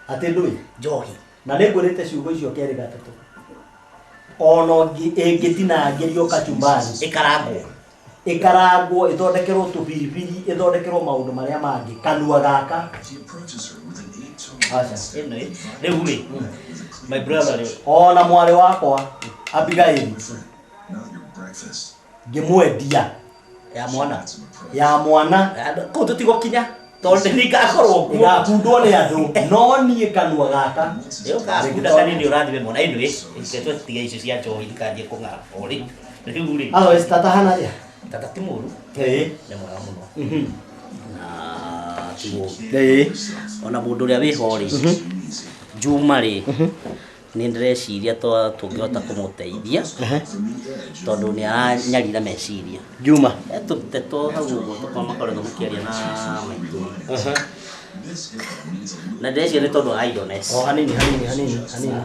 atĩ ndũĩ njohi na nĩ ngwĩrĩte ciugo icio kerĩ gatatũ ona ĩngĩtinangĩrio kachumbari ĩkarangwo ĩthondekerwo tũbiribiri ĩthondekerwo maũndũ marĩa mangĩ kanua gaka ĩno rĩu rĩ my brother rĩu ona mwarĩ wakwa Abigail ngĩmwendia ya mwana kũu tũtigũkinya tondũ nĩ ngakorwo kuo ngakundwo nĩ andũ no niĩ kanua gaka ũgakunda kanini ũrathiĩ mona ĩno ĩkĩtwo tiga icio cia njohi ndikanjie kũng'ara orĩ rĩu rĩ otherwise tata hana rĩa tata ti mũru nĩ mwega mũno na tiguo ona mũndũ ũrĩa wĩho rĩ Juma rĩ nĩ ndĩreciria tũngĩhota kũmũteithia tondũ nĩ aranyarira meciria. Juma tũteto hau ũguo tũkomakoretwo mũkĩaria na maitũ na ndĩreciria nĩ tondũ idleness. hanini Nĩcio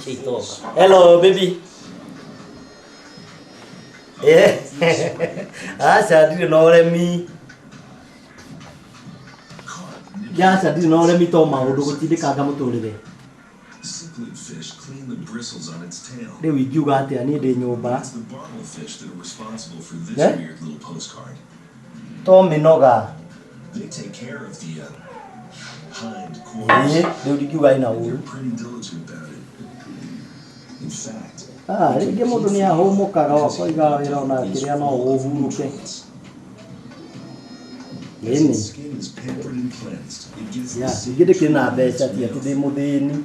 itoka. hello baby aca ndirĩ na ũremi aca ndirĩ na ũremi to maũndũ gũtindĩkanga mũtũrĩre Cichlid fish clean the bristles on its tail. rĩu ingiuga atĩa niĩ ndĩ nyũmba It's the barbel fish that are responsible for this Eh? weird little postcard. to mĩnoga They take care of the hind ĩĩ quarters. rĩu ndingiuga ĩna ũru They're pretty diligent about it. In fact, rĩngĩ mũndũ nĩ ahũmũkaga wakoiga wĩra ona kĩrĩa no ũhurũke as ĩni its skin is pampered and cleansed, it gets the ningĩ ndĩkĩrĩ na mbeca ti atĩ ndĩ mũthĩni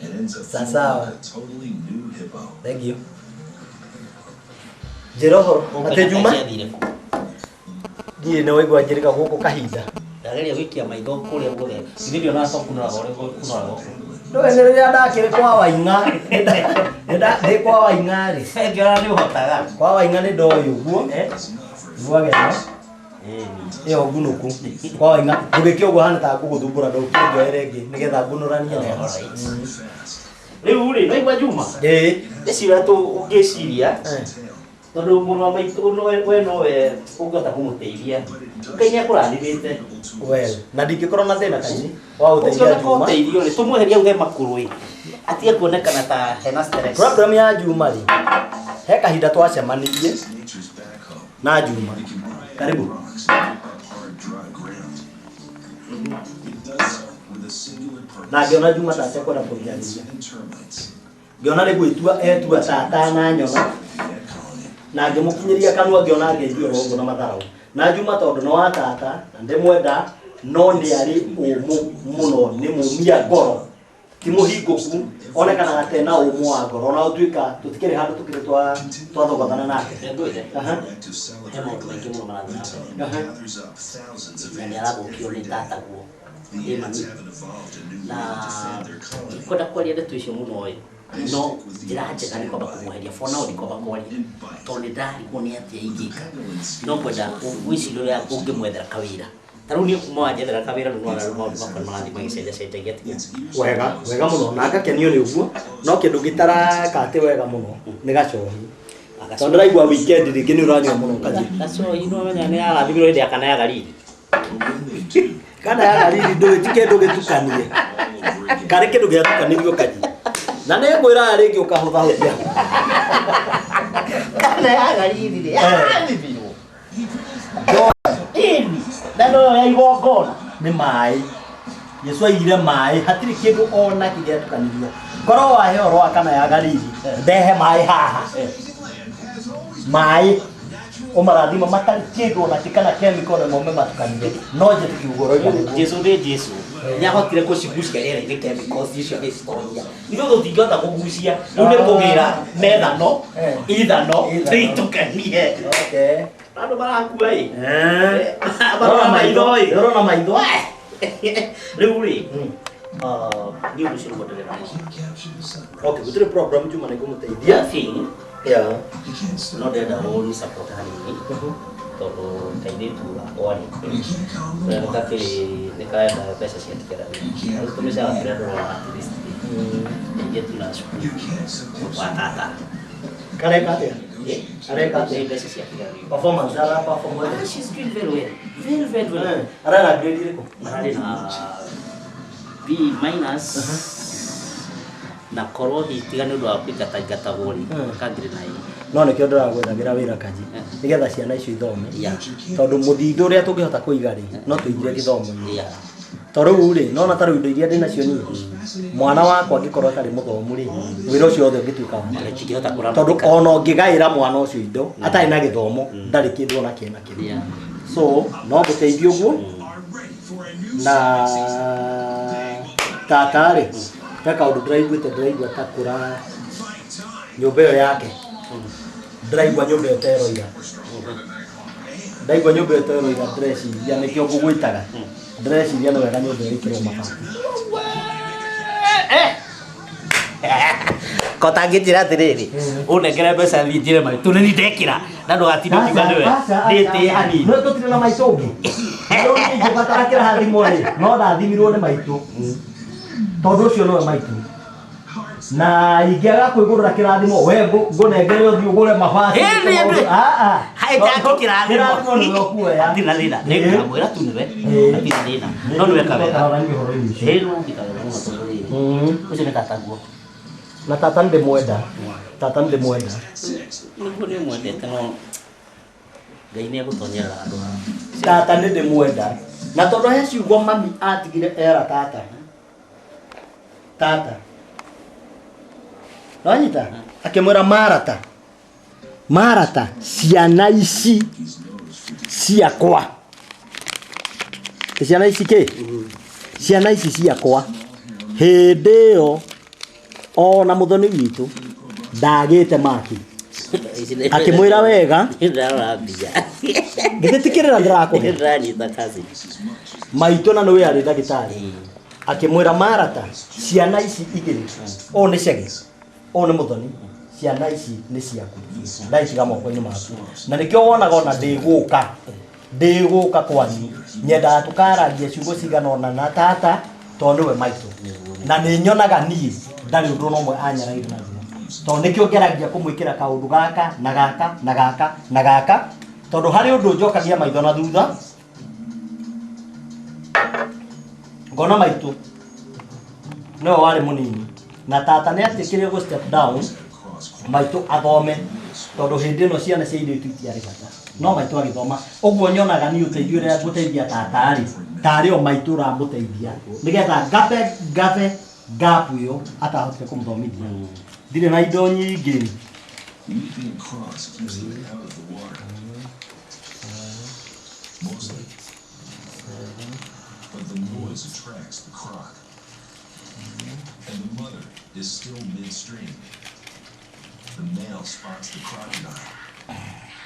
and ends up Sawa. feeling like a totally new hippo. thank you njĩra ũhoro atĩ Juma ndirĩ nĩ waigua njĩrĩka gũkũ kahinda ndageria gũikia maitho kũrĩa guothe githĩ ndionaga to kũnora ũrĩa kũnora gũkũ ndũĩ nĩ rĩrĩa ndakĩrĩ kwa Waing'a ndĩ kwa Waing'a rĩ ngĩona nĩ ũhotaga kwa Waing'a nĩ ndoĩ ũguo nguageno ĩyo ngunũku kwa Waing'a ndũgĩke ũguo hana ta ngũgũthumbũra ndũkĩnjoere ĩngĩ nĩgetha ngunũranie nega rĩu rĩ naigua Juma ndĩciria ũngĩciria tondũ mũrũ wa maitũ we nowe ũngĩhota kũmũteithia Ngai nĩakũrathimĩte well na ndingĩkorwo na thĩna kaingĩ wa gũteithia Juma ũteithio rĩ tũmweherie auge makũrũ atige kuonekana ta hena stress. problem ya Juma rĩ he kahinda twacemanirie Nature's back home. na Juma It can buy karibu rocks on hard, dry ground. It does so with a singular purpose. na ngĩona Juma ta atekwenda kũnjarĩria And termites. ngĩona rĩgũ etua tata na nyona Ant colony. na ngĩmũkinyĩria kanua ngĩona angĩnjua ũguo na matharau na Juma tondũ nĩ wa tata na ndĩmwenda no nĩ arĩ ũmũ mũno nĩ mũmia ngoro ti mũhingũku onekanaga tena ũmũ wa ngoro ona ũtuĩka tũtikĩrĩ handũ tũkĩrĩ twathogothana nake Active celebrate maũndũ maingĩ mũno marathiĩ na mbere gathers up thousands of na ants. nĩaragũkio nĩ tataguo The ants haven't evolved a new way to defend their colony. kwenda kwaria ndeto icio mũno ĩ no njĩra njega nĩ kwamba kũmweheria for now nĩ kwamba kwaria tondũ nĩ ndarigwo nĩ atĩa ingĩka no kwenda wĩciria ũrĩa ũngĩmwethera kawĩra ta rĩu niĩ kuma wanjethera kawĩra rĩu nona maũndũ makwa nĩmarathiĩ magĩcenjacenjagia tiga wega mũno na ngakenio nĩ ũguo no kĩndũ gĩtaraka atĩ wega mũno nĩ gacohi tondũ ndĩraigua weekend rĩngĩ nĩ ũranyua mũno kaji gacohi no menya nĩ arathimĩrwo hĩndĩ ya kana ya gariri kana ya gariri ndũĩ ti kĩndũ gĩtukanie karĩ kĩndũ gĩatukanĩrio kaji na nĩ ngwĩra rĩngĩ ũkahũthahũthia kana ya gariri rĩ arathimĩrwo ĩni na no ya igongona nĩ maĩ Yesu aigire maĩ hatirĩ kĩndũ ona kĩgĩatukanirio korwo wahe ũhoro wa kana ya gariri ndehe maĩ haha maĩ ũmarathima matarĩ kĩndũ ona kana chemical na mome matukanire no njĩtĩ kiugo roiga Jesu nĩ Jesu nĩahotire gũcigucia rĩera-inĩ chemicals icio historia ithuĩ tũtingĩhota kũgucia rĩu nĩ kũgĩra methano ithano rĩitukanie andũ marakua ĩ marona maitho ĩ ũrona maitho rĩu rĩ nĩ ũndũ ũcio rũgonderera okay gũtirĩ problem Juma nĩ ngũmũteithia no ndĩrenda ũni support hanini tondũ kairĩtu gakwa rĩ nĩkarenda mbeca cia kĩgera rĩu tũmĩcara tũrĩa ndĩrona at least ingĩ tuna cukuru wa tata kareka atĩa areka atĩa mbeca cia kĩgera performance ara perform well she's doing very well very well arara grade ĩrĩkũ ararĩ na B minus na korwo hitiga nĩ ũndũ wa kũingatagwo rĩ kangire na no nĩkĩo ndĩragwethagĩra wĩra kaji nĩgetha ciana icio ithome tondũ mũthithũ ũrĩa tũngĩhota kũiga rĩ no tũingĩre gĩthomo-inĩ tondũ rĩu rĩ nona ta rĩu indo iria ndĩ nacio niĩ mwana wakwa angĩkorwo atarĩ mũthomu rĩ wĩra ũcio wothe ũngĩtuĩka tondũ ona ũngĩgaĩra mwana ũcio indo atarĩ na gĩthomo ndarĩ kĩndũ ona kĩena kĩrĩa so no ngũteithia ũguo na tata rĩ he kaũndũ ndĩraigua ta kũra nyũmba ĩyo yake ndĩraigua nyũmba ĩyo ta ĩroira ndaigua nyũmba ĩyo ta ĩroira ndĩreciria nĩkĩo ngũgwĩtaga ndĩreciria nĩ wega nyũmba ĩyo ĩkĩrwo mabati Kotangĩnjĩra atĩrĩrĩ, ũnengere mbeca thiĩ njĩre maitũ nĩ ndekĩra na ndũgatinda ukiuga nĩwe. Ndĩtĩ hanini. No tũtirĩ na maitũ ũngĩ. Rĩu ningĩ batara kĩrathimo rĩ, no ndathimirwo nĩ maitũ. Tondũ ũcio nowe maitũ. Na ingĩaga kwĩgũrĩra kĩrathimo we ngũnengere ũthiĩ ũgũre mabati. Haĩtaki kĩrathimo nĩwe ũkuoya. Ndina thĩna. Nĩngũmwĩra tu nĩwe. Ndina thĩna. No nĩwe kawega. Rĩu ngĩkawega mũno tondũ rĩrĩ. Ũcio nĩ tataguo. Na tata ndĩmwenda. Tata ndĩmwenda. Nĩguo nĩmwendete no Ngai nĩegũtonyerera andũ haha. Tata ndĩmwenda. Na tondũ he ciugo mami atigire era tata. Tata. Wanyita? Akĩmwĩra Marata ciana ici ciakwa. Ciana ici kĩ? Ciana ici ciakwa. Hĩndĩ ĩyo ona mũthoni witũ ndagĩte maki. Akĩmwĩra wega. Ngĩtikĩrĩra ndĩrakũhe. Ndĩranyita kazi. Maitũ na nĩwe arĩ ndagĩtarĩ. Akĩmwĩra Marata ciana ici igĩrĩ. O nĩ cege. O nĩ mũthoni. Ciana ici nĩ ciaku. Ndaiciga moko-inĩ maku. Na nĩkĩo wonaga ona ndĩgũka kwanyu. Nyendaga tũkaragia ciugo cigana ona na tata tondũ nĩwe maitũ. Na nĩ nyonaga niĩ ndarĩ ũndũ no mwe anyaraire naguo. Tondũ nĩkĩo ngeragia kũmwĩkĩra kaũndũ gaka na gaka na gaka na gaka. Tondũ harĩ ũndũ njokagia maitho na thutha. Ngona maitũ nĩwe warĩ mũnini. Na tata nĩ atuĩkire gũ step down maitũ athome tondũ hĩndĩ ĩno ciana cia airĩtu itiarĩ bata. No maitũ agĩthoma. Ũguo nyonaga niĩ ũteithio ũrĩa ngũteithia tata rĩ, tarĩ o maitũ ũramũteithia. Nĩgetha ngabe gap ĩyo atahotire kũmũthomithia. Ndirĩ na indo nyingĩ. But the noise attracts the croc. And the mother is still midstream. The male spots the crocodile.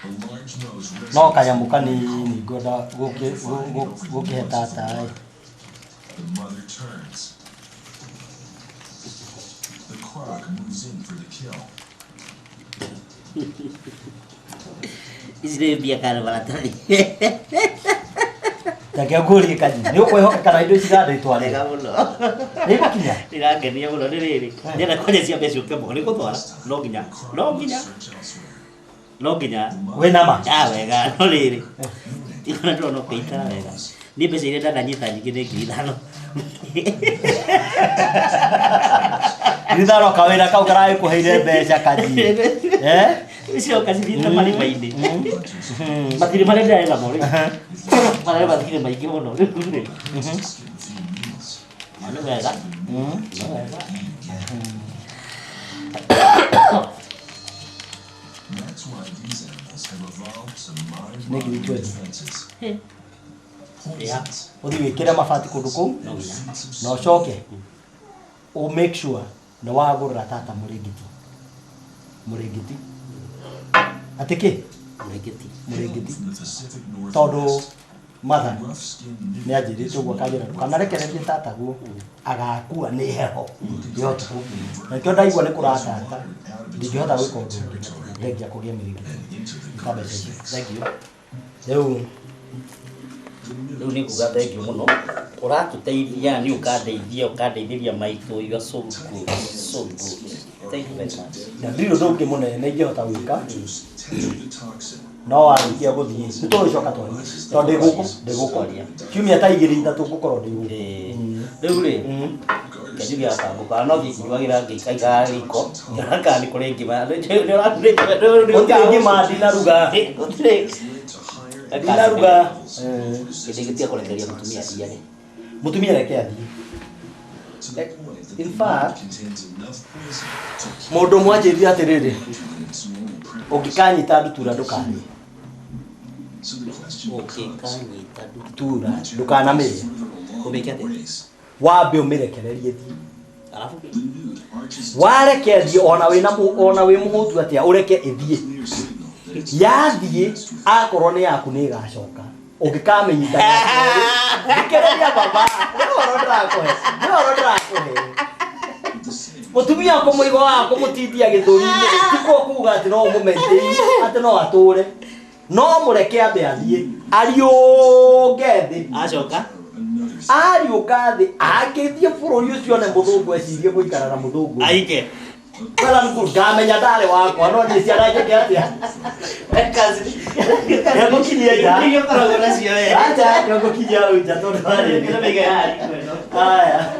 The large nose rests. No kanyamũ kanini ngwenda gũkĩhe tata. The mother turns. The croc moves in for the kill. Ici nĩ mbia kana baratari. Takĩa ngũrie kanyi. Nĩ ũkwĩhoka kana indo ici gandĩtwo arĩ. Wega mũno. Nĩ gũkinya. Ndĩrangenia mũno nĩ rĩrĩ. Ndĩrenda kwanja cia mbeca ũke mũno nĩ gũtwara. No nginya. Wĩna ma. Wega no rĩrĩ. Ndĩrona ndĩrona ũkĩikara wega. Nĩ mbeca iria ndananyita nyingĩ nĩ 5,000. Itharo kawĩra kau karagĩkũheire mbeca kanyi. Icio kacithite marima-inĩ. Matirĩ marĩa ndĩrarĩ namo rĩ. Marĩa matirĩ maingĩ mũno rĩu rĩ. Nĩ wega. That's why these animals have evolved some mind-boggling defenses. Ũthiĩ wĩkĩre mabati kũndũ kũu na ũcoke make sure nĩ wagũrĩra tata mũrĩngĩti. Atĩ kĩ? Mũrĩngĩti. Tondũ matha nĩ anjĩrĩte ũguo akagĩra ndũkanarekererie tata guo agakua nĩ heho yotũ. Na nĩkĩo ndaigua nĩ kũratata ndingĩhota gwĩka ũndũ ũngĩ thengia kũgĩa mĩrĩngĩti. Kambeca icio. Thengiũ. Rĩu nĩ kuga thengiũ mũno. Ũratũteithia nĩ ũkandeithĩria maitũ. You are so good. So good. Thank you very much. Na ndirĩ ũndũ ũngĩ mũnene ingĩhota gwĩka. No warĩkia gũthiĩ nĩ tũgũcoka twarie tondũ ndĩgũkũ kiumia ta 2-3 ngũkorwo ndĩ gũkũ. Rĩu rĩ kenyu gĩatambũka no ngĩnyuagĩra ngĩikaikara riko kana nĩ kũrĩ ngima ngima ndinaruga gĩtigĩtia kũrekeria mũtumia athiĩ. Mũtumia reke athiĩ. In fact mũndũ ũmwe anjĩrire atĩrĩrĩ ũngĩkanyita ndutura ndũkarĩe. Ũngĩkanyita ndutura ndũkanamĩrĩe. Ũmĩke atĩa? Wambe ũmĩrekererie thiĩ. Wareke athiĩ ona wĩ mũhũtu atĩa ũreke ĩthiĩ. Yathiĩ akorwo nĩ yaku nĩ ĩgacoka. Ũngĩkamĩnyita thikĩrĩria baba nĩ ũhoro ndĩrakũhe. mutumia kumuigo wa kumutithia githuri-ini tiko kuga ati no mumenteini ati no ature no mureke ambe athie ariuke thi ariuka thi akithie bururi ucio ne muthungu ecirie guikara na muthungu aike wala ngamenya ndare wakwa no ni ciana njeke atia kazi mukinyia ida ndio koragwo nacio we acha ngukinyia uja tondu ari ndio mega hari kweno haya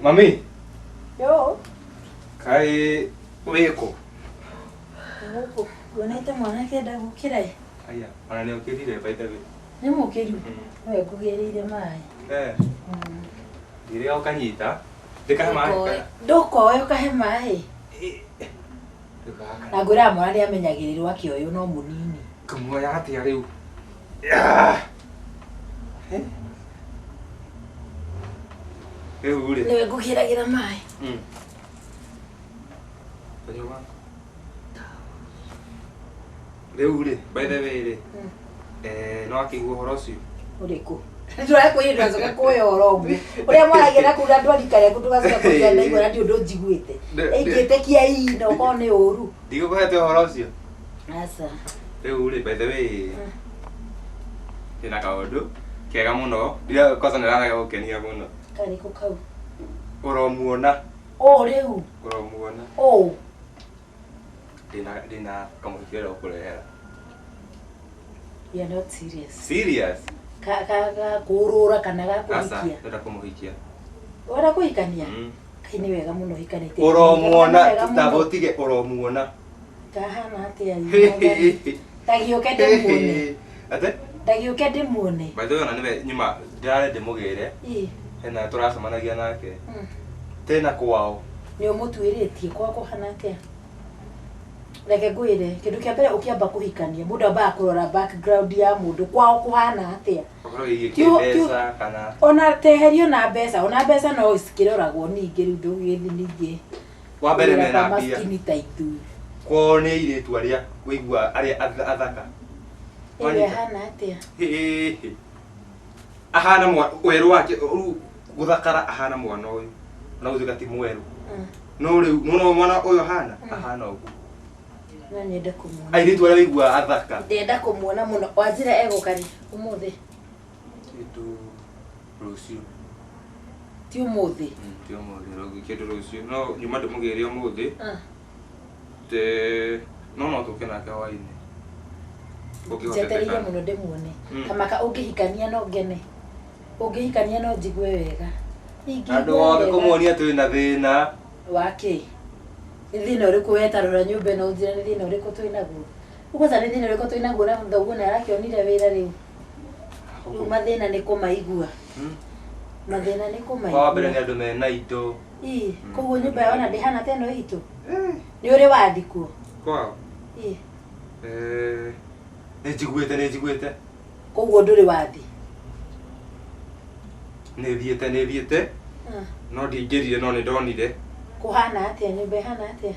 Mami, Yo. kai wiko. Huko. Unaita mwanake nda gukira ĩ. Aya, ona nĩ ukirire by the way. Nĩ mũkĩru. Wewe kugereire mai. Ndire ukanyita. Ndikahe mai. Ndukoe ukahe mai. Na ngwĩra mwana nĩ amenyagĩrĩrwo akĩoywo no mũnini. Kumuoya atia rĩu. Rĩu rĩ. Nĩwe ngũkĩragĩra mai. Rĩu rĩ, by the way rĩ. No akĩigua ũhoro ũcio. Ũrĩkũ? Ndĩrakwĩra ndũgacoka kuoya ũhoro ũguo. Ũrĩa mwaragia kuga andũ arika rĩaku ndũgacoka kuoya na igua nĩ ũndũ njiguĩte. Ĩngĩtĩkia ii no ko nĩ ũru. Ndigũkũhete ũhoro ũcio. Aca. Rĩu rĩ, by the way. Ndĩna kaũndũ kega mũno. Ndira kwanza nĩranaga gũkenia mũno. Karĩkũ kau? Ũromuona. Rĩu. Ũromuona. Dina kamũhikĩra ũkũrehera. You are not serious. Serious? Kũrũra kana gakũhikia. Asa, ndenda kũmũhikia. Wenda kũhikania? Kai nĩ wega mũno hikanĩte. Ũromuona, tutabotige ũromuona. Kahana atĩa? Ndagĩũke ndĩmuone. Ate? Ndagĩũke ndĩmuone. By the way, ona nĩwe nyuma ndĩrarĩ ndĩmũgĩre. Hena tũracemanagia nake. Tena kwao. Nĩ ũmũtuĩrĩtie kwao kũhana atĩa? Reke ngwĩre kĩndũ kĩa mbere ũkĩamba kũhikania mũndũ ambaga kũrora background ya mũndũ kwao kũhana atĩa. Mbeca kana ona teherio na mbeca no cikĩroragwo ningĩ rĩu ndũgĩthi ningĩ. Wa mbere mena mbia. Maskini ta ithuĩ. Kwao nĩ airĩtu arĩa wĩigua arĩa athaka. Ĩwe ahana atĩa? Ahana werũ wake gũthakara ahana mwana ũyũ. Na ũthika ti mwerũ. No rĩu mwana ũyũ ahana ũguo. Na nyende kũmuona. Airĩtu arĩa wĩigua athaka. Ndenda kũmuona mũno. Wanjĩra egũka rĩ ũmũthĩ? Kĩndũ rũciũ. Ti ũmũthĩ? Ti ũmũthĩ, kĩndũ rũciũ. No nyuma ndĩmũgĩre ũmũthĩ. No tũke nake hwaĩ-inĩ. Njetereire mũno ndĩmuone. Kamaka ũngĩhikania no ngene. Ũngĩhikania no njigue wega. Andũ othe kũmuonia twĩna thĩna. Wa kĩ? Nĩ thĩna ũrĩkũ wetarora nyũmba ĩno ũnjĩre nĩ thĩna ũrĩkũ twĩnaguo? Ũkũza nĩ thĩna ũrĩkũ twĩnaguo na thoguo nĩ arakĩonire wĩra rĩu? Rĩu mathĩna nĩ kũmaigua. Mathĩna nĩ kũmaigua. Wa mbere nĩ andũ mena indo. Koguo nyũmba yao ona ndĩhana ta ĩno itũ? Nĩ ũrĩ wathikwo? Kwao? Nĩ njiguĩte. Koguo ndũrĩ wathi? Nĩ thiĩte. No ndingĩrire no nĩ ndonire. Kũhana atĩa nyũmba ĩhana atĩa?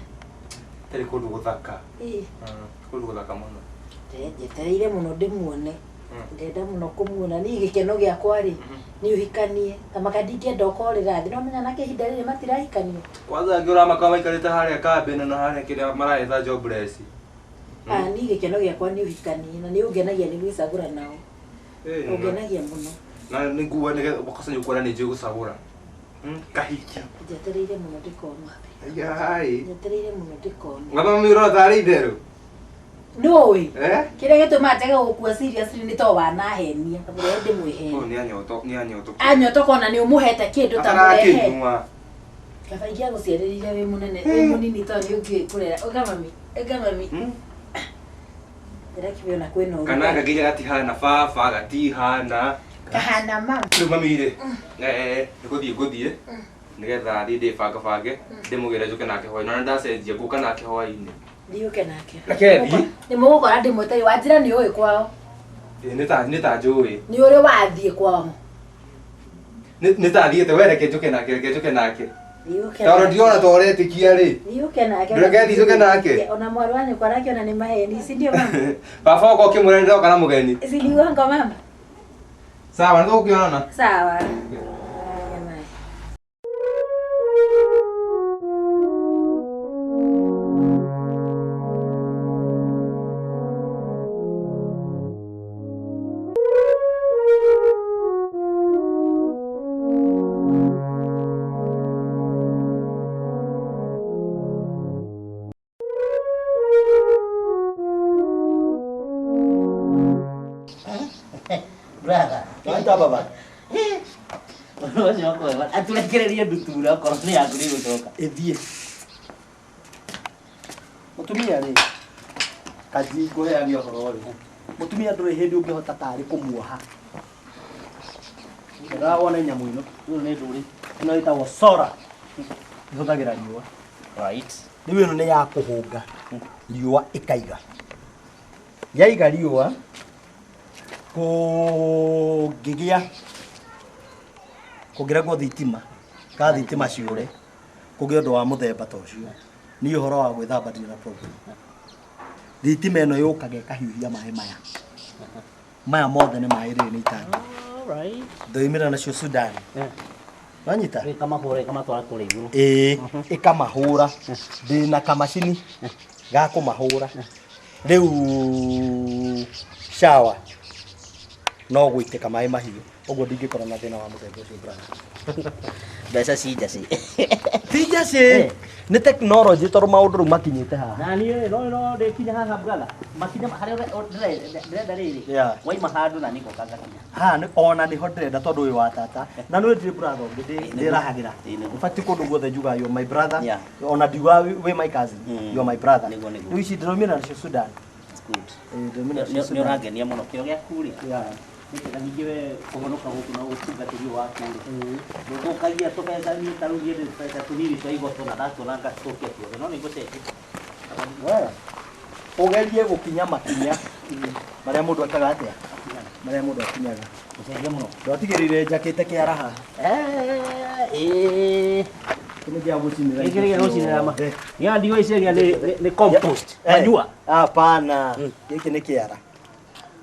Tarĩ kũndũ gũthaka. Kũndũ gũthaka mũno. Njetereire mũno ndĩmuone. Ndenda mũno kũmuona. Niĩ gĩkeno gĩakwa rĩ nĩ ũhikanie. Kamaka ndingĩenda ũkorĩra thĩ. No menya nake ihinda rĩrĩ matirahikanio. Kwanza ngĩũramaka maikarĩte harĩa kambĩ na harĩa kĩrĩa maraetha jobless. Niĩ gĩkeno gĩakwa nĩ ũhikanie na nĩ ũngenagia nĩ gwĩcagũra nao. Ũngenagia mũno. Na nĩ nguga nĩgetha ũkaca nĩũkuona nĩ njũĩ gũcagũra. Kahiki. Njetereire mũno ndĩkona. Njetereire mũno ndĩkona. Ngama mĩro tharĩ itherũ. Nũĩ? Kĩrĩa gĩtũmaga tege gũkua seriously nĩ to wanahenia. Kamũrehe ndĩmwĩhenia. Nĩ anyoto. Anyotoka ona nĩ ũmũhete kĩndũ ta mũrehe. Kaba ingĩagũciarĩrĩire wĩ mũnene wĩ mũnini to nĩ ũngĩkũrera. Ũga mami. Ndĩrakiuga ona kwĩna ũru. Kana ngagĩire gatihana baba gatihana. Kahana mama. Rĩu mami rĩ. Nĩ ngũthiĩ. Nĩgetha thiĩ ndĩbangabange ndĩmũgĩre njũke nake hwaĩ-inĩ. Na ndacenjia ngũka nake hwaĩ-inĩ. Ndiũke nake. Nakethi. Nĩ mũgũkora ndĩmwetereire Wanjĩra nĩ ũĩ kwao. Nĩ ta njũĩ. Nĩ ũrĩ wathiĩ kwao. Nĩ ta thiĩte we reke njũke nake. Taro ndiona toretikia ri. Niuke nake. Ndureke thicuke nake. Ona mwaru wanyu kwa nake ona ni maheni, si ndio mama? Baba wako kimure ndio kana mugeni. Si ndio ngo mama? Sawa, ndio ukionana. Sawa. Brother, Waita baba. Wasi wako wewe. Atulekereria ndutura korwo ni yaku ni gucoka. Ithie. Mutumia ri. Kaji nguheagia ũhoro ri. Mutumia ndũrĩ hĩndĩ ũngĩhota tarĩ kũmuoha. Ndĩrawona nyamũ ĩno. Ũyũ nĩ ndũrĩ. Ĩno ĩtagwo sora. Ĩhũthagĩra riũa. Right. Rĩu ĩno nĩ ya kũhũnga. Riũa ĩkaiga. Yaiga riũa kũngĩgĩa kũngĩregwo thitima ka thitima ciũre kũgĩa ũndũ wa mũthemba ta ũcio nĩ ũhoro wa gwĩthamba ndirĩ na problem. Thitima ĩno yũkaga ĩkahiũhia maĩ maya mothe nĩ maĩ rĩrĩ nĩ itangi. Alright. Ndoimĩra nacio Sudan. Wanyita? Ĩkamahũra ĩkamatwara kũrĩa igũrũ. Ĩkamahũra. Ndĩna kamacini ga kũmahũra. Rĩu shower no gũitĩka maĩ mahiũ. Ũguo ndingĩkorwo na thĩna wa mũthemba ũcio brother. Mbeca cinjaci. Tinjaci. Nĩ technology tondũ maũndũ rĩu makinyĩte haha. Na niĩ no ndĩkinya haha brother. Makinya harĩa ndĩrenda rĩrĩ. Waima handũ na nĩko kangakinya. Ha ona nĩho ndĩrenda tondũ ũyũ wa tata. Na nĩ ndĩ brother ũngĩ ndĩrahagĩra. Ũbatiĩ kũndũ guothe njuga you my brother. Ona ndiuga we my cousin. You my brother. Rĩu ici ndĩroimĩra nacio Sudan. Nĩ ũrangenia mũno kĩo gĩaku rĩ. Na ningĩ we kũhonoka gũkũ na ũtungatĩri waku rĩ. Ndũgũkagia tũbeca nĩ ta rĩu nĩ mbeca tũnini twa igoto na ndatũra ngacokia tuothe no nĩ gũcenjia. Ũgerie gũkinya makinya marĩa mũndũ akaga atĩa marĩa mũndũ akinyaga. Gũcenjia mũno. Ndwatigĩrĩire njakĩte kĩaraha. Kĩnĩgĩa gũcinĩra. Gĩkĩrĩgĩa gũcinĩra ma. Ya ndio iceria nĩ compost. Manyua. Hapana. Gĩkĩ nĩ kĩara.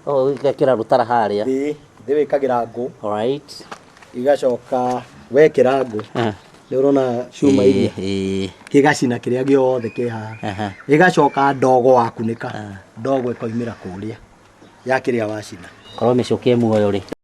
Oh, gĩkĩra rũtara harĩa. Ndĩ wĩkagĩra ngũ. Alright. Igacoka wekĩra ngũ. Nĩ ũrona cuma iria. Kĩgacina kĩrĩa gĩothe kĩ haha. Igacoka ndogo wakunĩka. Ndogo ĩkoimĩra kũrĩa. Ya kĩrĩa wacina. Korwo mĩcoke muoyo rĩ.